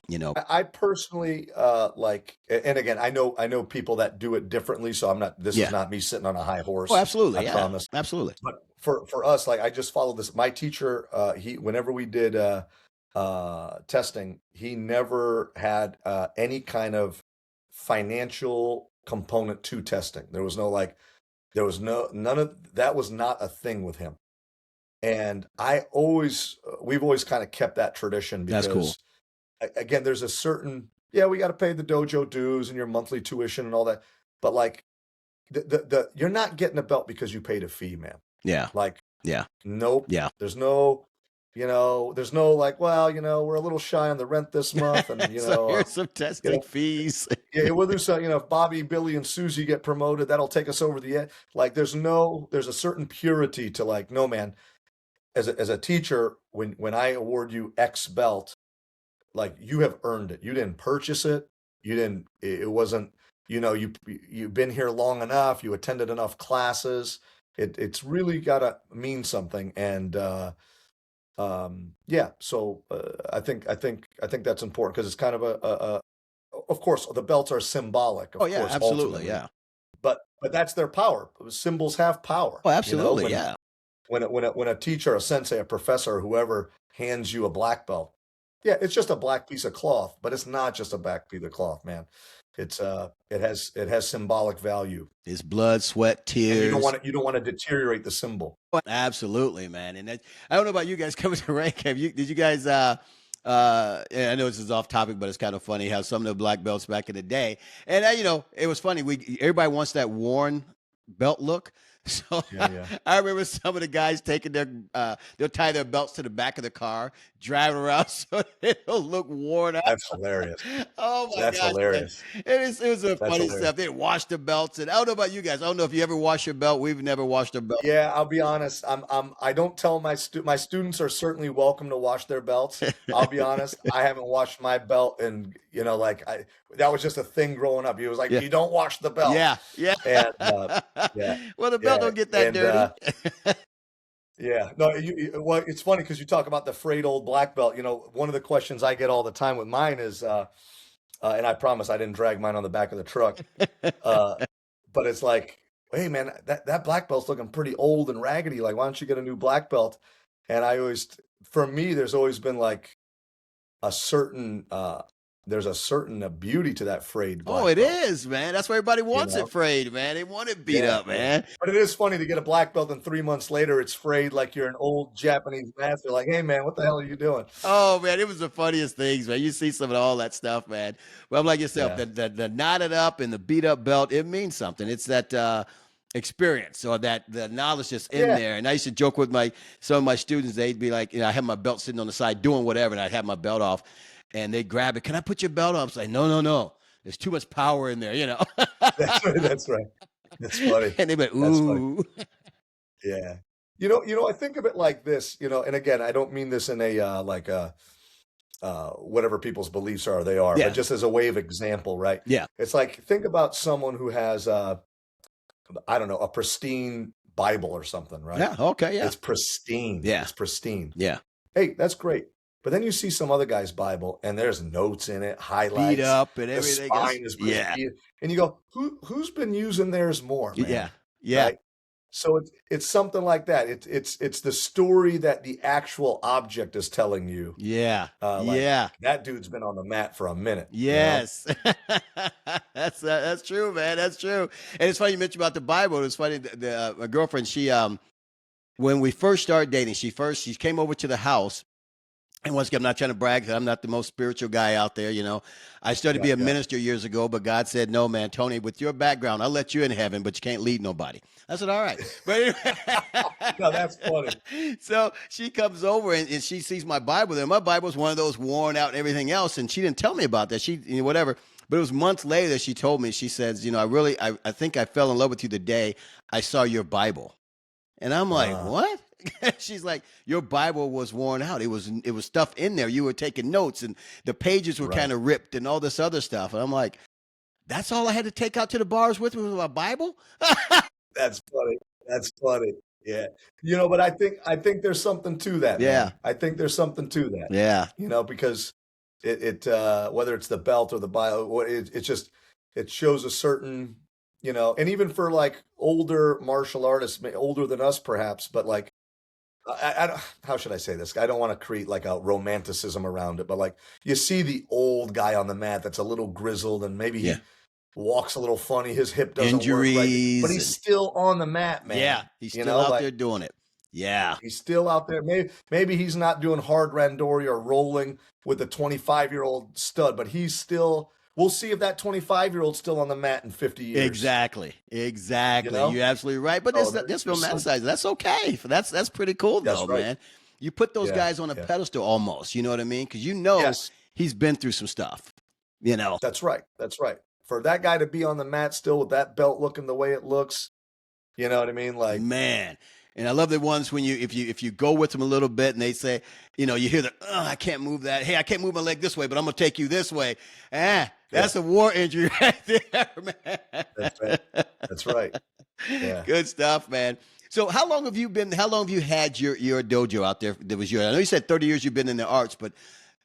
I personally and again, I know people that do it differently, so I'm not. This Yeah. is not me sitting on a high horse. Oh, absolutely. I Yeah, promise. absolutely. But for us, like I just followed this. My teacher, whenever we did testing, he never had any kind of financial component to testing. There was none of that was not a thing with him. And we've always kind of kept that tradition That's cool. because again, there's a certain, we got to pay the dojo dues and your monthly tuition and all that. But like you're not getting a belt because you paid a fee, man. Yeah. Like, Yeah. nope. Yeah. There's no like, well, we're a little shy on the rent this month. And, So here's some testing fees. yeah, we'll do so. If Bobby, Billy, and Susie get promoted, that'll take us over the edge. Like, there's a certain purity to like, no, man. As a teacher, when I award you X belt, like you have earned it. You didn't purchase it. You didn't. It wasn't. You've been here long enough. You attended enough classes. It's really got to mean something. And yeah. So I think that's important because it's kind of of course, the belts are symbolic. Of Oh yeah, course, absolutely. ultimately. Yeah. But that's their power. Symbols have power. Oh, absolutely. When, Yeah. when a teacher, a sensei, a professor, whoever hands you a black belt, yeah, it's just a black piece of cloth, but it's not just a black piece of cloth, man. It has symbolic value. It's blood, sweat, And tears. you don't want to deteriorate the symbol. Absolutely, man. And I don't know about you guys coming to rank. Did you guys? And I know this is off topic, but it's kind of funny how some of the black belts back in the day, and it was funny. Everybody wants that worn belt look. So Yeah. I remember some of the guys taking they'll tie their belts to the back of the car, driving around so it'll look worn out. That's hilarious. Oh my That's gosh, man. hilarious. It was a That's funny hilarious. stuff. They wash the belts, and I don't know about you guys. I don't know if you ever wash your belt. We've never washed a belt. Yeah, I'll be honest. I don't tell my students are certainly welcome to wash their belts. I'll be honest. I haven't washed my belt, and that was just a thing growing up. He was like, Yeah. you don't wash the belt. Yeah, yeah. And yeah, Well, the belt yeah, don't get that and dirty. yeah. No, well, it's funny because you talk about the frayed old black belt. One of the questions I get all the time with mine is, and I promise I didn't drag mine on the back of the truck, but it's like, hey man, that black belt's looking pretty old and raggedy. Like, why don't you get a new black belt? And for me, there's always been like a certain, there's a certain beauty to that frayed Oh, black it belt, is, man. That's why everybody you wants it know? frayed, man. They want it beat Yeah, up, yeah. man. But it is funny to get a black belt and 3 months later it's frayed like you're an old Japanese master. Like, hey man, what the hell are you doing? Oh man, it was the funniest things, man. You see some of all that stuff, man. Well, I'm like yourself, Yeah. the knotted up and the beat up belt, it means something. It's that experience or that the knowledge that's in Yeah. there. And I used to joke with some of my students. They'd be like, I have my belt sitting on the side doing whatever, and I'd have my belt off, and they'd grab it. Can I put your belt off? I'm like, no, no, no. There's too much power in there. That's right. That's right. That's funny. And they'd be like, That's funny. ooh. Yeah. I think of it like this, and again, I don't mean this in a like whatever people's beliefs are, they are, Yeah. but just as a way of example, right? Yeah. It's like think about someone who has I don't know, a pristine Bible or something, right? Yeah. Okay. Yeah. It's pristine. Yeah. It's pristine. Yeah. Hey, that's great. But then you see some other guy's Bible and there's notes in it, Beat highlights, up and the everything. spine is Yeah. pristine. And you go, who's been using theirs more, man? Yeah. Yeah. Right? So it's something like that. It's the story that the actual object is telling you. Yeah. Like Yeah. that dude's been on the mat for a minute. Yes. That's true, man. That's true. And it's funny you mentioned about the Bible. It's funny. My girlfriend, she when we first started dating, she came over to the house. And once again, I'm not trying to brag 'cause I'm not the most spiritual guy out there. I started to be a Yeah. minister years ago, but God said, no, man, Tony, with your background, I'll let you in heaven, but you can't lead nobody. I said, all right. But anyway, No, that's funny. so she comes over and she sees my Bible there. My Bible was one of those worn out and everything else. And she didn't tell me about that. Whatever. But it was months later that she told me, she says, I think I fell in love with you the day I saw your Bible. And I'm like, what? She's like, your Bible was worn out. It was stuff in there. You were taking notes and the pages were Right. kind of ripped and all this other stuff. And I'm like, that's all I had to take out to the bars with me was my Bible? That's funny. That's funny. Yeah. But I think there's something to that, Yeah. man. I think there's something to that. Yeah. Because it whether it's the belt or the Bible, it shows a certain, and even for like older martial artists, older than us perhaps, but like how should I say this? I don't want to create like a romanticism around it, but like you see the old guy on the mat that's a little grizzled and maybe he Yeah. walks a little funny, his hip doesn't work Injuries right, but he's and- still on the mat, man. Yeah. He's You still know, out like- there doing it. Yeah. He's still out there. Maybe he's not doing hard randori or rolling with the 25-year-old stud, but he's still. We'll see if that 25-year-old's still on the mat in 50 years. Exactly. You know? You're absolutely right. But Oh, this there's romanticize. That's okay. That's pretty cool That's though, right. man. You put those Yeah, guys on a yeah. pedestal almost. You know what I mean? Because Yes. he's been through some stuff. That's right. That's right. For that guy to be on the mat still with that belt looking the way it looks, you know what I mean? Like, Man. And I love the ones when if you go with them a little bit and they say, you hear the, I can't move that. Hey, I can't move my leg this way, but I'm gonna take you this way. That's a war injury right there, man. that's right. That's right. Yeah. Good stuff, man. So how long have you had your dojo out there that was yours? I know you said 30 years you've been in the arts, but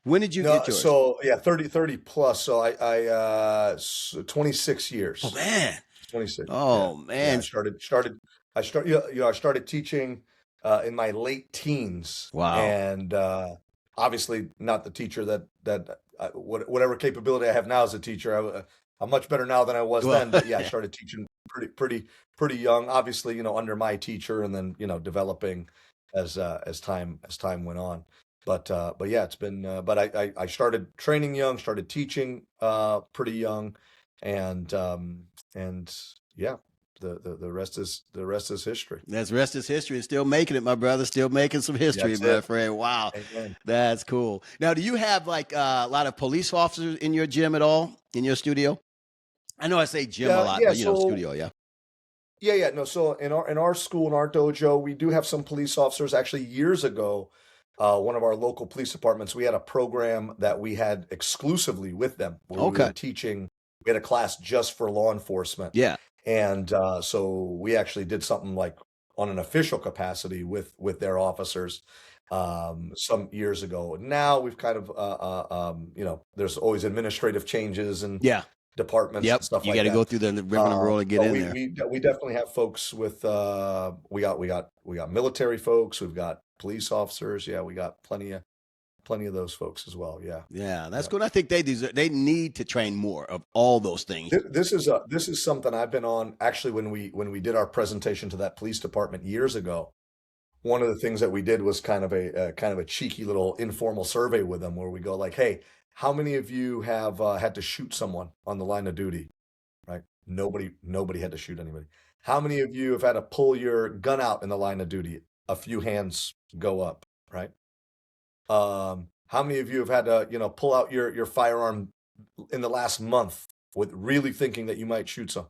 when did you No, get yours? so yeah, 30 plus. So I 26 years. Oh man. 26. Oh Yeah. man. I started teaching in my late teens. Wow. And obviously not the teacher that whatever capability I have now as a teacher. I'm much better now than I was Well, then. But yeah, I yeah. started teaching pretty young. Obviously, under my teacher, and then developing as time went on. But yeah, it's been. But I started training young, started teaching pretty young, and yeah. The rest is history. That's rest is history. And still making it, my brother. Still making some history, That's my it. friend. Wow. Amen. That's cool. Now, do you have like a lot of police officers in your gym at all, in your studio? I know I say gym a lot, Yeah, but so studio, yeah. yeah. No, so in our school, in our dojo, we do have some police officers. Actually, years ago, one of our local police departments, we had a program that we had exclusively with them, where we Okay. were teaching. We had a class just for law enforcement, Yeah. and so we actually did something like on an official capacity with their officers some years ago. Now we've kind of there's always administrative changes and Yeah. departments and Yep. stuff You like got to go that. through the rigmarole and get But in we there. we definitely have folks with we got military folks, we've got police officers, yeah, we got plenty of those folks as well. Yeah. Yeah, that's Yeah. good. I think they need to train more of all those things. This is something I've been on actually when we did our presentation to that police department years ago. One of the things that we did was kind of a cheeky little informal survey with them where we go like, hey, how many of you have had to shoot someone on the line of duty? Right? Nobody had to shoot anybody. How many of you have had to pull your gun out in the line of duty? A few hands go up, right? How many of you have had to, pull out your firearm in the last month with really thinking that you might shoot some?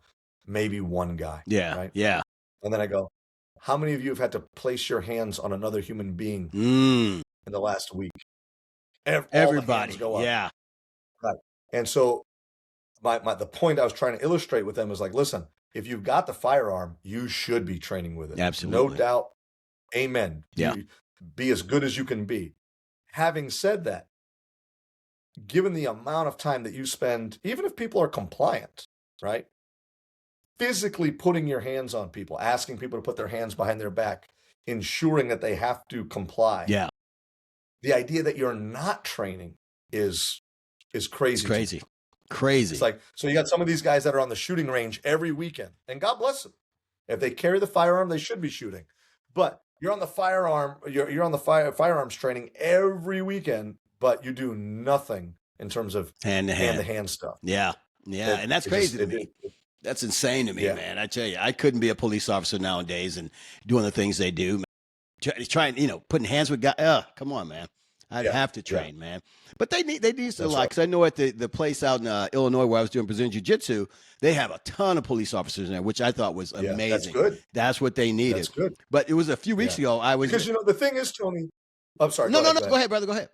Maybe one guy, Yeah, right? yeah. And then I go, how many of you have had to place your hands on another human being Mm. in the last week? All the hands Everybody. go up. Yeah. Right. And so the point I was trying to illustrate with them is like, listen, if you've got the firearm, you should be training with it. Absolutely. No doubt. Amen. Yeah. Be as good as you can be. Having said that, given the amount of time that you spend, even if people are compliant, right? Physically putting your hands on people, asking people to put their hands behind their back, ensuring that they have to comply. Yeah. The idea that you're not training is crazy. It's crazy. Crazy. It's like, so you got some of these guys that are on the shooting range every weekend, and God bless them. If they carry the firearm, they should be shooting. But you're on the firearms training every weekend, but you do nothing in terms of hand-to-hand stuff. Yeah. Yeah. And that's crazy to me. That's insane to me, Yeah. man. I tell you, I couldn't be a police officer nowadays and doing the things they do. Trying, putting hands with guys. Come on, man. I'd have to train, man. But they need a lot, because I know at the place out in Illinois where I was doing Brazilian Jiu-Jitsu, they have a ton of police officers in there, which I thought was amazing. That's good. That's what they needed. That's good. But it was a few weeks ago. I was because the thing is, Tony. I'm sorry. No. Go ahead, brother. Go ahead.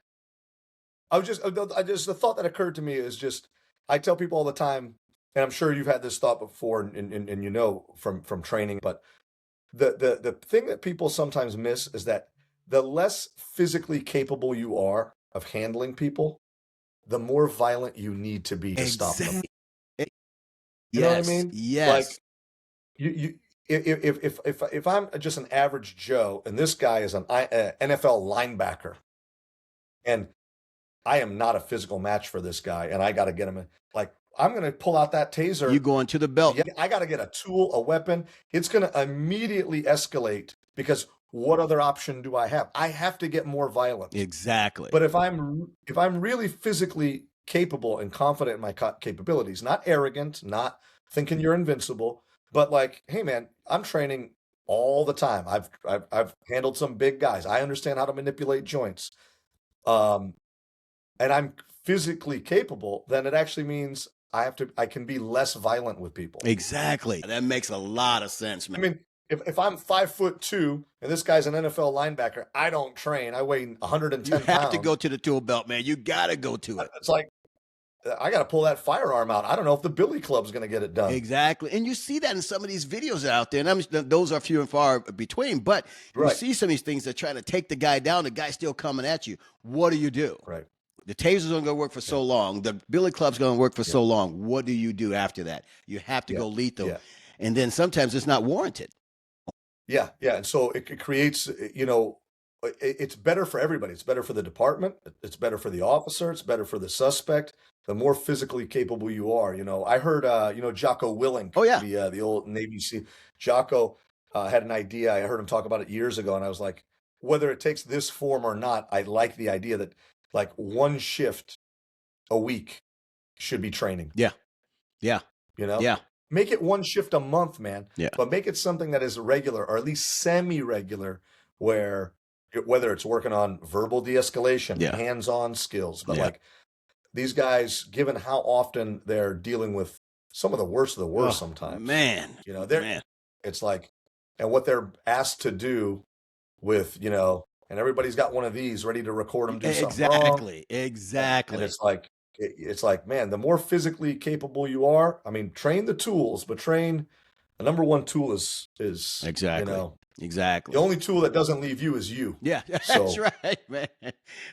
I just the thought that occurred to me is just, I tell people all the time, and I'm sure you've had this thought before, and from training, but the thing that people sometimes miss is that the less physically capable you are of handling people, the more violent you need to be to stop them. You know what I mean? Yes. Like if I'm just an average Joe and this guy is an NFL linebacker, and I am not a physical match for this guy, and I got to get him in, like, I'm going to pull out that taser. You going to the belt. Yeah, I got to get a tool, a weapon. It's going to immediately escalate, because what other option do I have? I have to get more violent. Exactly. But if I'm really physically capable and confident in my capabilities, not arrogant, not thinking you're invincible, but like, hey man, I'm training all the time. I've handled some big guys. I understand how to manipulate joints. And I'm physically capable, then it actually means I can be less violent with people. Exactly. That makes a lot of sense, man. I mean, if I'm 5'2" and this guy's an NFL linebacker, I don't train. I weigh 110 you have pounds. to go to the tool belt, man. You got to go to it. It's like, I got to pull that firearm out. I don't know if the billy club's going to get it done. Exactly. And you see that in some of these videos out there. And those are few and far between. But you see some of these things that are trying to take the guy down. The guy's still coming at you. What do you do? Right. The taser's going to work for so long. The billy club's going to work for so long. What do you do after that? You have to go lethal. Yeah. And then sometimes it's not warranted. Yeah. And so it creates, it's better for everybody. It's better for the department. It's better for the officer. It's better for the suspect. The more physically capable you are. I heard, Jocko Willink, the old Navy SEAL. Jocko had an idea. I heard him talk about it years ago. And I was like, whether it takes this form or not, I like the idea that like one shift a week should be training. Yeah. Yeah. Yeah. Make it one shift a month, man. Yeah. But make it something that is regular, or at least semi-regular, whether it's working on verbal de-escalation, hands-on skills. But like these guys, given how often they're dealing with some of the worst of the worst sometimes. Man. It's like, and what they're asked to do with, and everybody's got one of these ready to record them do something wrong. Exactly. And it's like, man, the more physically capable you are, I mean, train the tools, but the number one tool is exactly. Exactly. The only tool that doesn't leave you is you. Yeah, that's So right, man.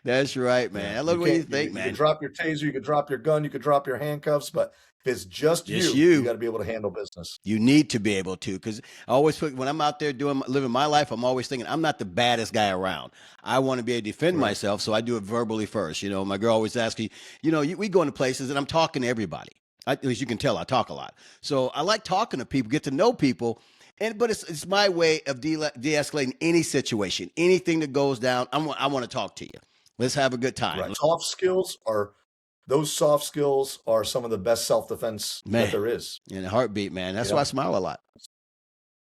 That's right, yeah, man. I love you the way you can't. think, You could man. drop your taser, you could drop your gun, you could drop your handcuffs, but if it's just Just you you. got to be able to handle business. You need to be able to, because I always put, when I'm out there living my life, I'm always thinking I'm not the baddest guy around. I want to be able to defend Right. myself, so I do it verbally first. You know, my girl always asks me, we go into places and I'm talking to everybody. At least you can tell I talk a lot. So I like talking to people, get to know people. But it's my way of de-escalating any situation, anything that goes down. I want to talk to you. Let's have a good time. Right. Those soft skills are some of the best self-defense that Man, there is. in a heartbeat, man. That's You why I know? smile a lot.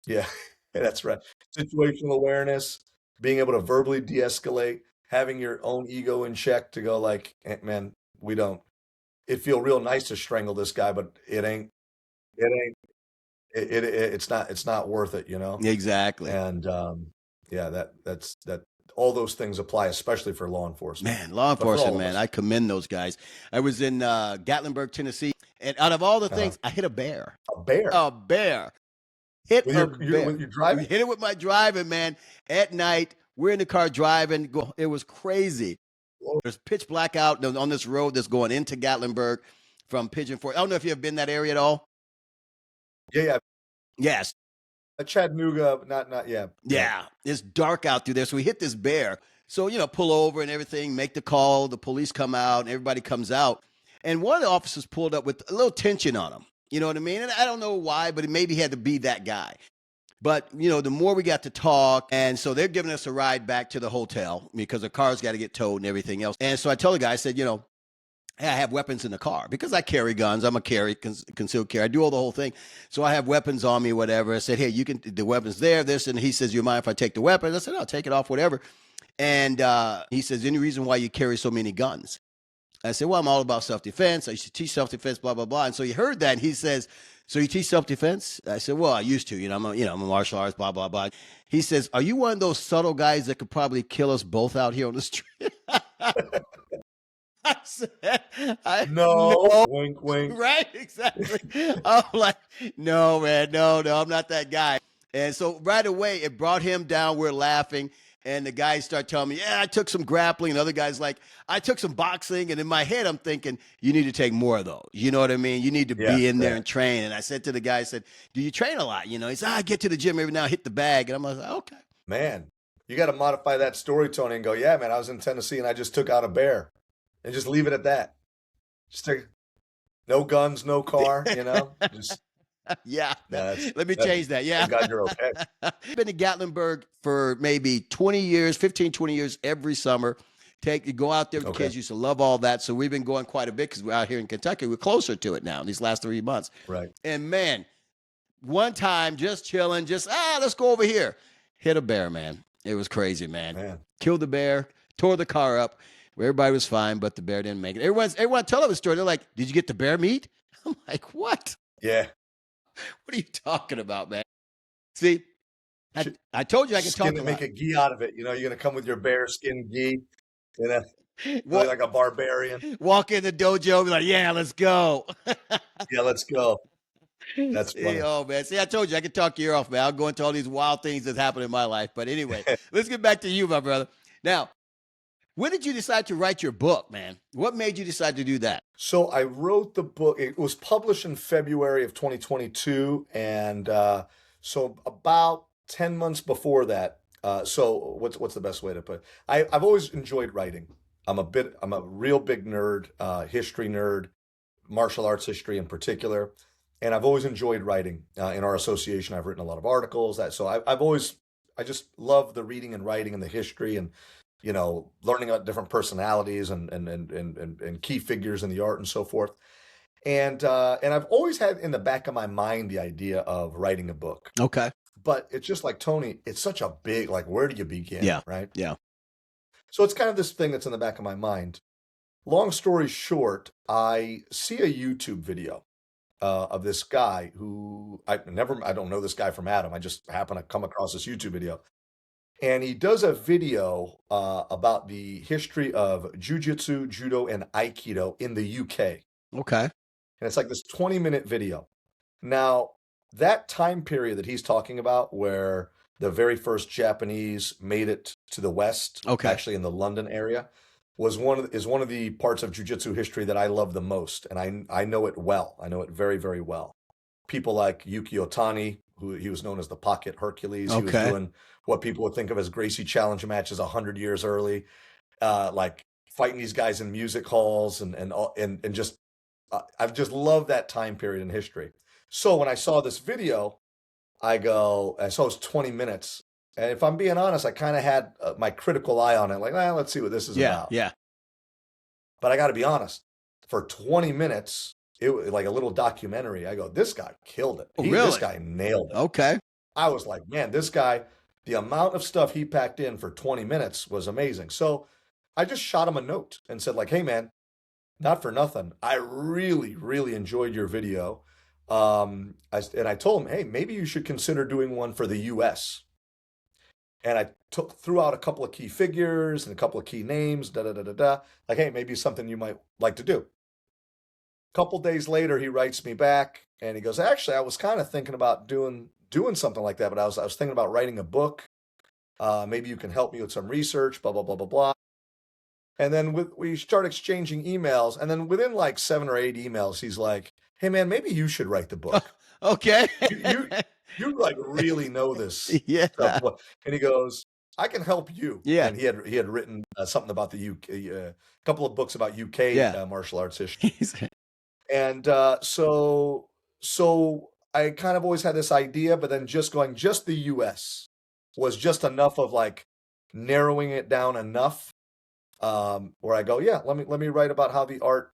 Yeah, that's right. Situational awareness, being able to verbally de-escalate, having your own ego in check to go like, man, we don't. It'd feel real nice to strangle this guy, but it ain't. It ain't. It's not worth it, you know. Exactly. And yeah, that. All those things apply, especially for law enforcement. Man, law But for all enforcement, of man, us. I commend those guys. I was in Gatlinburg, Tennessee, and out of all the things, I hit a bear. A bear. A bear. Hit With a your bear. with your driving? Hit it with my driving, man. At night, we're in the car driving. It was crazy. Whoa. There's pitch black out on this road that's going into Gatlinburg from Pigeon Forge. I don't know if you have been that area at all. Yeah. Yes. Chattanooga, not yeah. Yeah, it's dark out through there. So we hit this bear. So, pull over and everything, make the call. The police come out and everybody comes out. And one of the officers pulled up with a little tension on him. You know what I mean? And I don't know why, but it maybe had to be that guy. But, the more we got to talk, and so they're giving us a ride back to the hotel because the car's got to get towed and everything else. And so I told the guy, I said, hey, I have weapons in the car because I carry guns. I'm a concealed carry. I do all the whole thing. So I have weapons on me, whatever. I said, hey, the weapon's there, this. And he says, you mind if I take the weapon? I said, I'll take it off, whatever. And he says, any reason why you carry so many guns? I said, well, I'm all about self-defense. I used to teach self-defense, blah, blah, blah. And so he heard that and he says, so you teach self-defense? I said, well, I used to, I'm a martial arts, blah, blah, blah. He says, are you one of those subtle guys that could probably kill us both out here on the street? I said, No. Wink, wink. Right, exactly. I'm like, no, man, no, I'm not that guy. And so right away, it brought him down. We're laughing. And the guys start telling me, yeah, I took some grappling. And other guys like, I took some boxing. And in my head, I'm thinking, you need to take more of those. You know what I mean? You need to be in there and train. And I said to the guy, I said, do you train a lot? He said, I get to the gym every now, hit the bag. And I'm like, okay. Man, you got to modify that story, Tony, and go, yeah, man, I was in Tennessee and I just took out a bear. And just leave it at that. Just take no guns, no car, Just yeah. Let me change that. Yeah. Thank God you're okay. I've been to Gatlinburg for maybe 20 years, 15, 20 years every summer. Go out there with the kids. Used to love all that. So we've been going quite a bit because we're out here in Kentucky. We're closer to it now these last 3 months. Right. And man, one time just chilling, let's go over here. Hit a bear, man. It was crazy, man. Killed the bear, tore the car up. Everybody was fine, but the bear didn't make it. Everyone telling the story. They're like, did you get the bear meat? I'm like, what? Yeah. What are you talking about, man? See, I told you I could talk a lot. Make a gi out of it. You're going to come with your bear skin gi, like a barbarian. Walk in the dojo, be like, yeah, let's go. Yeah, let's go. That's funny. Oh, man. See, I told you I could talk your ear off, man. I'll go into all these wild things that's happened in my life. But anyway, let's get back to you, my brother. Now, when did you decide to write your book, man? What made you decide to do that? So I wrote the book. It was published in February of 2022. And so about 10 months before that. So what's the best way to put it? I've always enjoyed writing. I'm a real big nerd, history nerd, martial arts history in particular. And I've always enjoyed writing. In our association, I've written a lot of articles. I just love the reading and writing and the history and learning about different personalities and key figures in the art and so forth. And I've always had in the back of my mind the idea of writing a book. Okay. But it's just like, Tony, it's such a big, where do you begin? Yeah. Right. Yeah. So it's kind of this thing that's in the back of my mind. Long story short, I see a YouTube video of this guy who I don't know this guy from Adam. I just happen to come across this YouTube video. And he does a video about the history of Jiu-Jitsu, Judo, and Aikido in the UK. Okay. And it's like this 20-minute video. Now, that time period that he's talking about where the very first Japanese made it to the West, Okay. actually in the London area, is one of the parts of Jiu-Jitsu history that I love the most, and I know it well. I know it very, very well. People like Yuki Otani, who he was known as the Pocket Hercules. He was Okay. doing what people would think of as Gracie Challenge matches 100 years early, like fighting these guys in music halls and just I've just loved that time period in history. So when I saw this video, I saw it was 20 minutes. And if I'm being honest, I kind of had my critical eye on it, like, let's see what this is Yeah. about. Yeah. But I got to be honest, for 20 minutes, it was like a little documentary. I go, this guy killed it. Oh, This really? guy nailed it. Okay. I was like, man, this guy, the amount of stuff he packed in for 20 minutes was amazing. So I just shot him a note and said, like, hey, man, not for nothing, I really, really enjoyed your video. And I told him, hey, maybe you should consider doing one for the US. And I threw out a couple of key figures and a couple of key names, like, hey, maybe something you might like to do. A couple days later, he writes me back and he goes, actually, I was kind of thinking about doing something like that, but I was thinking about writing a book. Maybe you can help me with some research, blah, blah, blah, blah, blah. And then we start exchanging emails. And then within like 7 or 8 emails, he's like, hey, man, maybe you should write the book. Okay. You like really know this Yeah. stuff. And he goes, I can help you. Yeah. And he had written something about the UK, a couple of books about UK Yeah. martial arts history. And so I kind of always had this idea, but then just the US was just enough of like narrowing it down enough where I go, yeah, let me write about how the art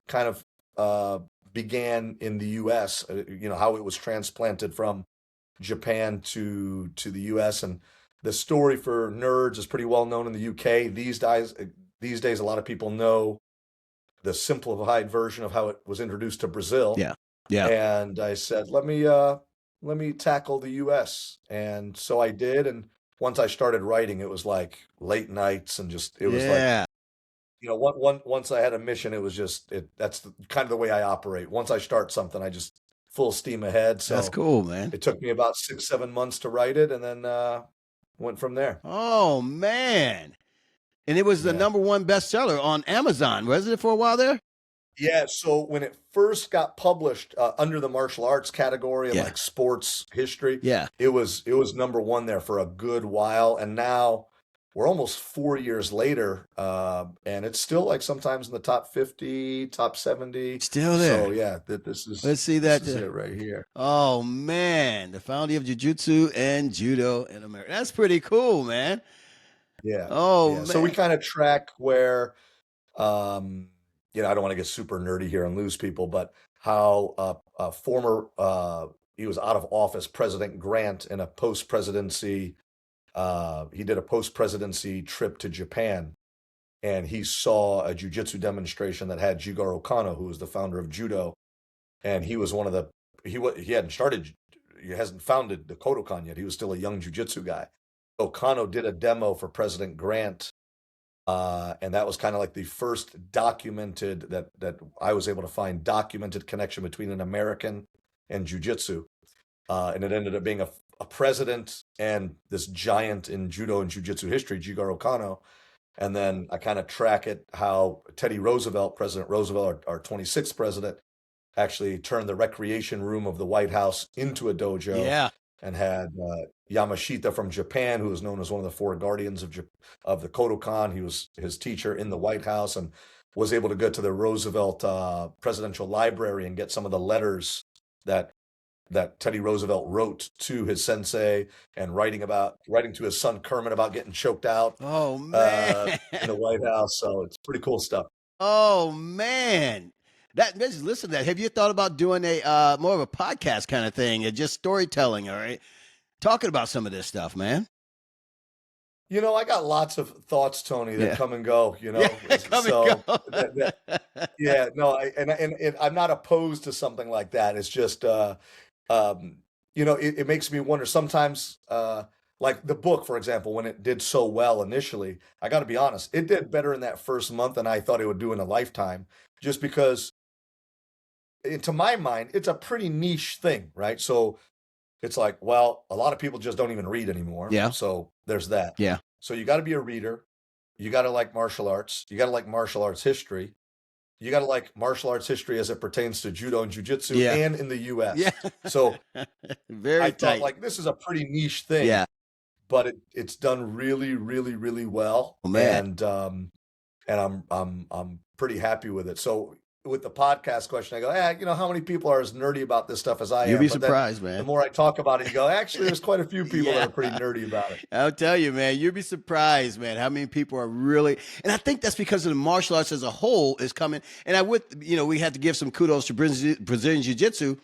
kind of began in the US, how it was transplanted from Japan to the US. And the story for nerds is pretty well known in the UK. These days, a lot of people know the simplified version of how it was introduced to Brazil. Yeah. Yeah. And I said, let me tackle the US. And so I did. And once I started writing, it was like late nights and it was like, once I had a mission, it was just that's kind of the way I operate. Once I start something, I just full steam ahead. So that's cool, man. It took me about 6-7 months to write it and then went from there. Oh, man. And it was the number one bestseller on Amazon, wasn't it, for a while there? Yeah, so when it first got published under the martial arts category and like sports history, it was number one there for a good while. And now we're almost 4 years later, and it's still like sometimes in the top 50, top 70. Still there. So yeah, this is let's see that. This is it right here. Oh man, the founder of Jiu-Jitsu and Judo in America. That's pretty cool, man. Yeah. Oh yeah. man. So we kind of track where I don't want to get super nerdy here and lose people, but how a former he was out of office President Grant in a post-presidency he did a post-presidency trip to Japan, and he saw a jiu-jitsu demonstration that had Jigoro Kano, who was the founder of judo, and he was one of the he hasn't founded the Kodokan yet. He was still a young jiu-jitsu guy. So Kano did a demo for President Grant. And that was kind of like the first documented that I was able to find documented connection between an American and jiu-jitsu. And it ended up being a president and this giant in judo and jiu-jitsu history, Jigoro Kano. And then I kind of track it how Teddy Roosevelt, President Roosevelt, our 26th president, actually turned the recreation room of the White House into a dojo. Yeah. And had Yamashita from Japan, who was known as one of the 4 guardians of the Kodokan. He was his teacher in the White House and was able to go to the Roosevelt Presidential Library and get some of the letters that Teddy Roosevelt wrote to his sensei and writing to his son Kermit about getting choked out. Oh man. In the White House. So it's pretty cool stuff. Oh man. Listen to that. Have you thought about doing a more of a podcast kind of thing, or just storytelling, all right? Talking about some of this stuff, man. I got lots of thoughts, Tony, that come and go. I'm not opposed to something like that. It's just, it makes me wonder sometimes. Like the book, for example, when it did so well initially, I got to be honest, it did better in that first month than I thought it would do in a lifetime, just because. To my mind, it's a pretty niche thing, right? So it's like, well, a lot of people just don't even read anymore. Yeah. So there's that. Yeah. So you got to be a reader. You got to like martial arts. You got to like martial arts history. You got to like martial arts history as it pertains to judo and jiu-jitsu Yeah. and in the US. Yeah. So very I tight. thought like this is a pretty niche thing. Yeah. But it's done really, really, really well. Oh, man. And I'm pretty happy with it. So with the podcast question, I go, you know, how many people are as nerdy about this stuff as I am? You'll be But then surprised, man. the more I talk about it, you go, actually, there's quite a few people that are pretty nerdy about it. I'll tell you, man, you'll be surprised, man, how many people are really, and I think that's because of the martial arts as a whole is coming. And I would, you know, we had to give some kudos to Brazilian Jiu-Jitsu,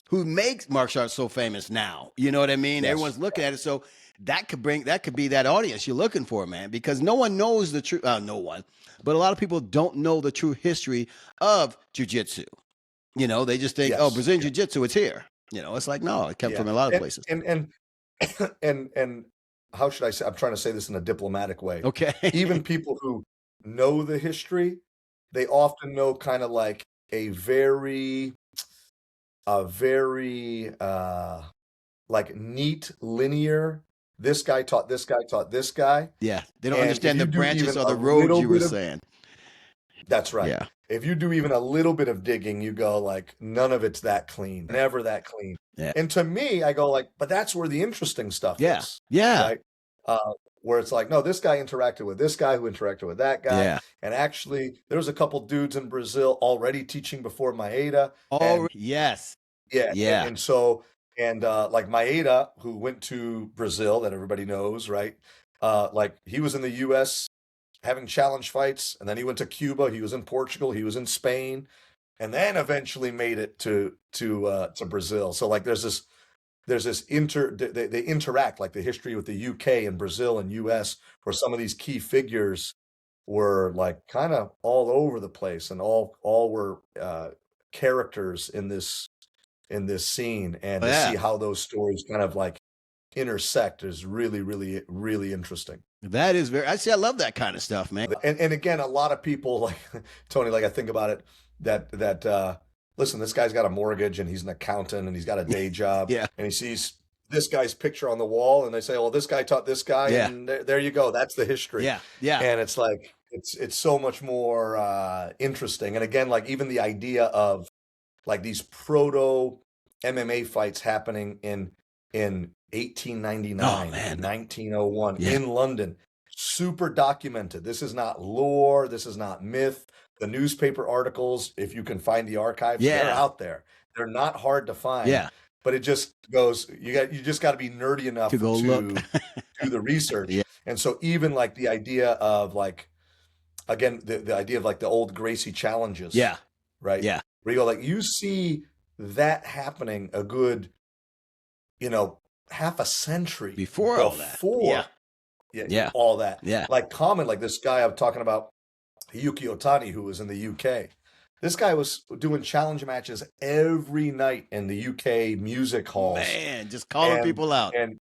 who makes martial arts so famous now. You know what I mean? Yes. Everyone's looking at it. So that could be that audience you're looking for, man, because no one knows the true, no one, but a lot of people don't know the true history of Jiu-Jitsu. You know, they just think, Yes. oh, Brazilian Jiu-Jitsu, it's here. You know, it's like, no, it came from a lot of places. And how should I say? I'm trying to say this in a diplomatic way. Okay. Even people who know the history, they often know kind of like a very like neat, linear. This guy taught this guy taught this guy. Yeah, they don't And understand if the you do branches even or the a roads little you were bit of- saying. That's right. Yeah. If you do even a little bit of digging, you go like, none of it's that clean, never that clean. Yeah. And to me, I go like, but that's where the interesting stuff Yeah. is. Yeah. Right? Where it's like, no, this guy interacted with this guy who interacted with that guy. Yeah. And actually, there was a couple dudes in Brazil already teaching before Maeda. Oh, yes. Yeah. Yeah. And so, like Maeda, who went to Brazil, that everybody knows, right? Like he was in the US having challenge fights, and then he went to Cuba, he was in Portugal, he was in Spain, and then eventually made it to Brazil. So like there's this they interact, like the history with the UK and Brazil and US, where some of these key figures were like kind of all over the place, and all were characters in this scene, and to see how those stories kind of like intersect is really, really, really interesting. That is I love that kind of stuff, man. And again, a lot of people like Tony, like I think about it, that listen, this guy's got a mortgage and he's an accountant and he's got a day job. Yeah. And he sees this guy's picture on the wall and they say, well, this guy taught this guy. Yeah. And there you go. That's the history. Yeah. Yeah. And it's like, it's so much more interesting. And again, like even the idea of like these proto MMA fights happening in 1899, 1901 in London, super documented. This is not lore. This is not myth. The newspaper articles, if you can find the archives, they're out there. They're not hard to find. Yeah. But it just goes, you just got to be nerdy enough to go look. do the research. Yeah. And so even like the idea of like, again, the idea of like the old Gracie challenges. Yeah. Right. Yeah. Where you go like, you see that happening a good, half a century before all that. All that. Yeah. Like common, like this guy I'm talking about, Yuki Otani, who was in the UK. This guy was doing challenge matches every night in the UK music halls. Man, just calling people out. And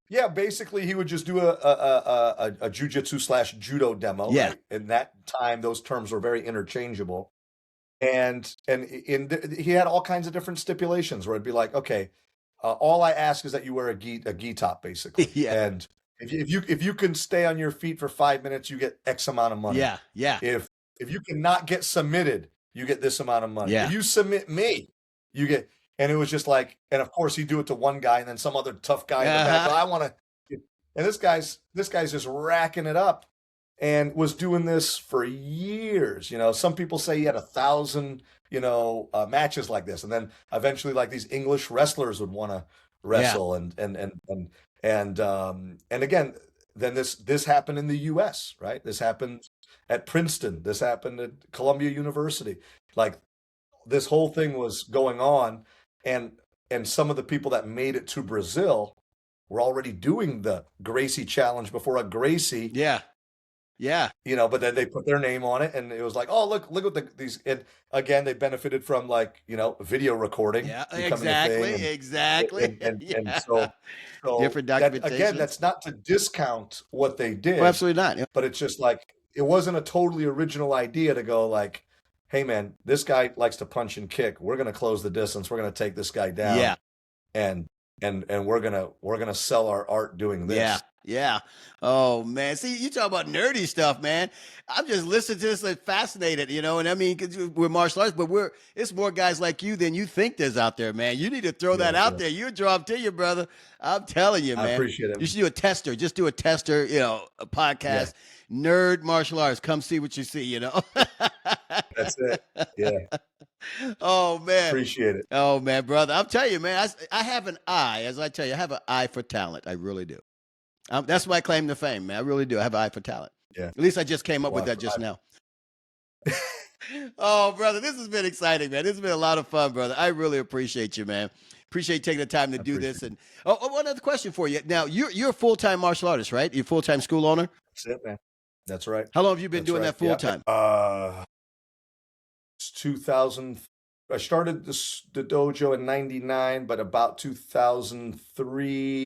yeah, basically he would just do a jiu-jitsu / judo demo. Yeah. Right? In that time, those terms were very interchangeable. And he had all kinds of different stipulations where it'd be like, okay, all I ask is that you wear a gi top, basically. Yeah. And if you can stay on your feet for 5 minutes, you get X amount of money. Yeah. Yeah. If you cannot get submitted, you get this amount of money. Yeah. If you submit me, you get. And it was just like, and of course he'd do it to one guy, and then some other tough guy in the back. I want to. And this guy's just racking it up, and was doing this for years. Some people say he had 1,000, matches like this, and then eventually, like these English wrestlers would want to wrestle, and again, then this happened in the U.S. Right? This happened at Princeton. This happened at Columbia University. Like this whole thing was going on, and some of the people that made it to Brazil were already doing the Gracie challenge before a Gracie. Yeah. Yeah. But then they put their name on it, and it was like, oh, look what these, and again, they benefited from like, video recording. Yeah, becoming exactly. And so different documentation. Again, that's not to discount what they did. Oh, absolutely not. Yeah. But it's just like, it wasn't a totally original idea to go like, hey man, this guy likes to punch and kick. We're going to close the distance. We're going to take this guy down. Yeah. And and we're gonna sell our art doing this. Yeah. Yeah. Oh man. See, you talk about nerdy stuff, man. I'm just listening to this and fascinated, you know, and I mean, 'cause we're martial arts, but it's more guys like you than you think there's out there, man. You need to throw that Yeah, out yeah. there. You draw them to you, brother. I'm telling you, I man. appreciate it. You should do a tester. Just do a tester, you know, a Yeah, podcast. Nerd martial arts. Come see what you see, you know. that's it. Yeah, Oh man. appreciate it. Oh man, brother. I'm telling you, man, I have an eye, as I tell you, I have an eye for talent. I really do. That's my claim to fame, man. I really do. I have an eye for talent. Yeah. At least I just came up with Well, that just now. Oh, brother, this has been exciting, man. This has been a lot of fun, brother. I really appreciate you, man. Appreciate you taking the time to I do appreciate this. it. And one other question for you. Now, you're a full-time martial artist, right? You're a full-time school owner. That's it, man. That's right. How long have you been That's doing right. that Yeah. full-time? It's 2000. I started the dojo in '99, but about 2003,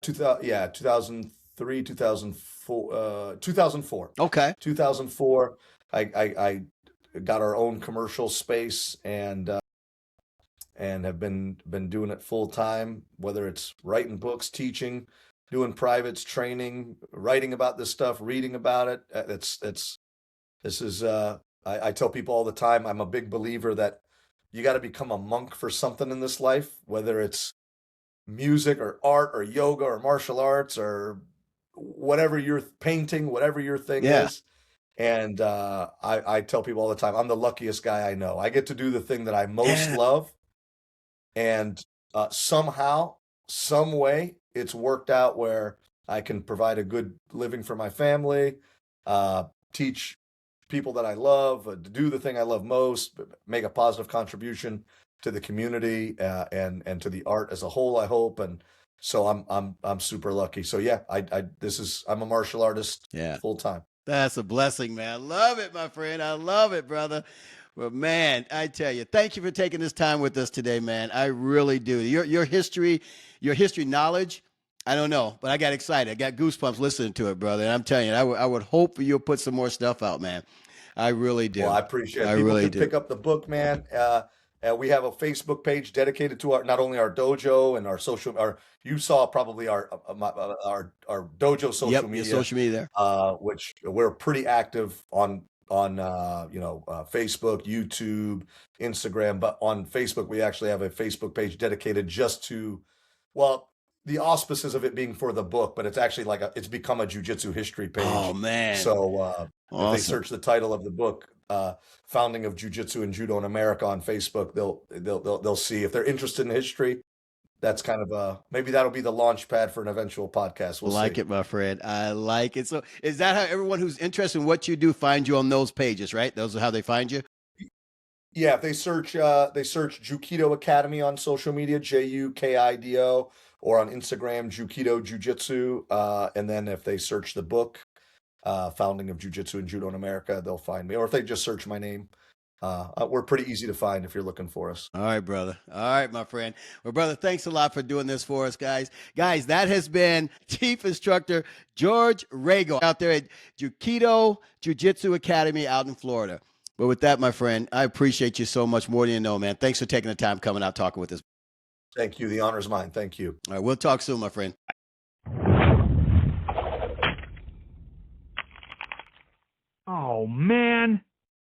2003, 2004, 2004. Okay. 2004. I got our own commercial space and have been doing it full time, whether it's writing books, teaching, doing privates, training, writing about this stuff, reading about it. This is I tell people all the time, I'm a big believer that you got to become a monk for something in this life, whether it's music or art or yoga or martial arts or whatever you're painting, whatever your thing Yeah. is. And I tell people all the time, I'm the luckiest guy I know. I get to do the thing that I most Yeah. love. And somehow, some way, it's worked out where I can provide a good living for my family, teach people that I love, do the thing I love most, make a positive contribution to the community and to the art as a whole, I hope. And so I'm super lucky. So yeah, I'm a martial artist Yeah. full time. That's a blessing, man. I love it, my friend. I love it, brother. Well, man, I tell you, thank you for taking this time with us today, man. I really do. Your history knowledge, I don't know, but I got excited. I got goosebumps listening to it, brother. And I'm telling you, I would hope you'll put some more stuff out, man. I really do. Well, I appreciate it. I People really can do. pick up the book, man. We have a Facebook page dedicated to not only our dojo and our social. You saw probably our dojo social Yep, your media, social media there. which we're pretty active on Facebook, YouTube, Instagram. But on Facebook, we actually have a Facebook page dedicated just to, well, the auspices of it being for the book, but it's actually it's become a jiu-jitsu history page. Oh man. So if they Awesome. search the title of the book, "Founding of Jiu-Jitsu and Judo in America" on Facebook, they'll see. If they're interested in history, that's kind of maybe that'll be the launch pad for an eventual podcast. We'll like see. it, my friend. I like it. So is that how everyone who's interested in what you do finds you on those pages, right? Those are how they find you? Yeah, if they search Jukido Academy on social media, JUKIDO, or on Instagram, Jukido Jiu-Jitsu. And then if they search the book, Founding of Jiu-Jitsu and Judo in America, they'll find me. Or if they just search my name, we're pretty easy to find if you're looking for us. All right, brother. All right, my friend. Well, brother, thanks a lot for doing this for us, guys. Guys, that has been Chief Instructor George Rego out there at Jukido Jiu-Jitsu Academy out in Florida. But with that, my friend, I appreciate you so much more than you know, man. Thanks for taking the time coming out talking with us. Thank you. The honor's mine. Thank you. All right, we'll talk soon, my friend. Oh, man.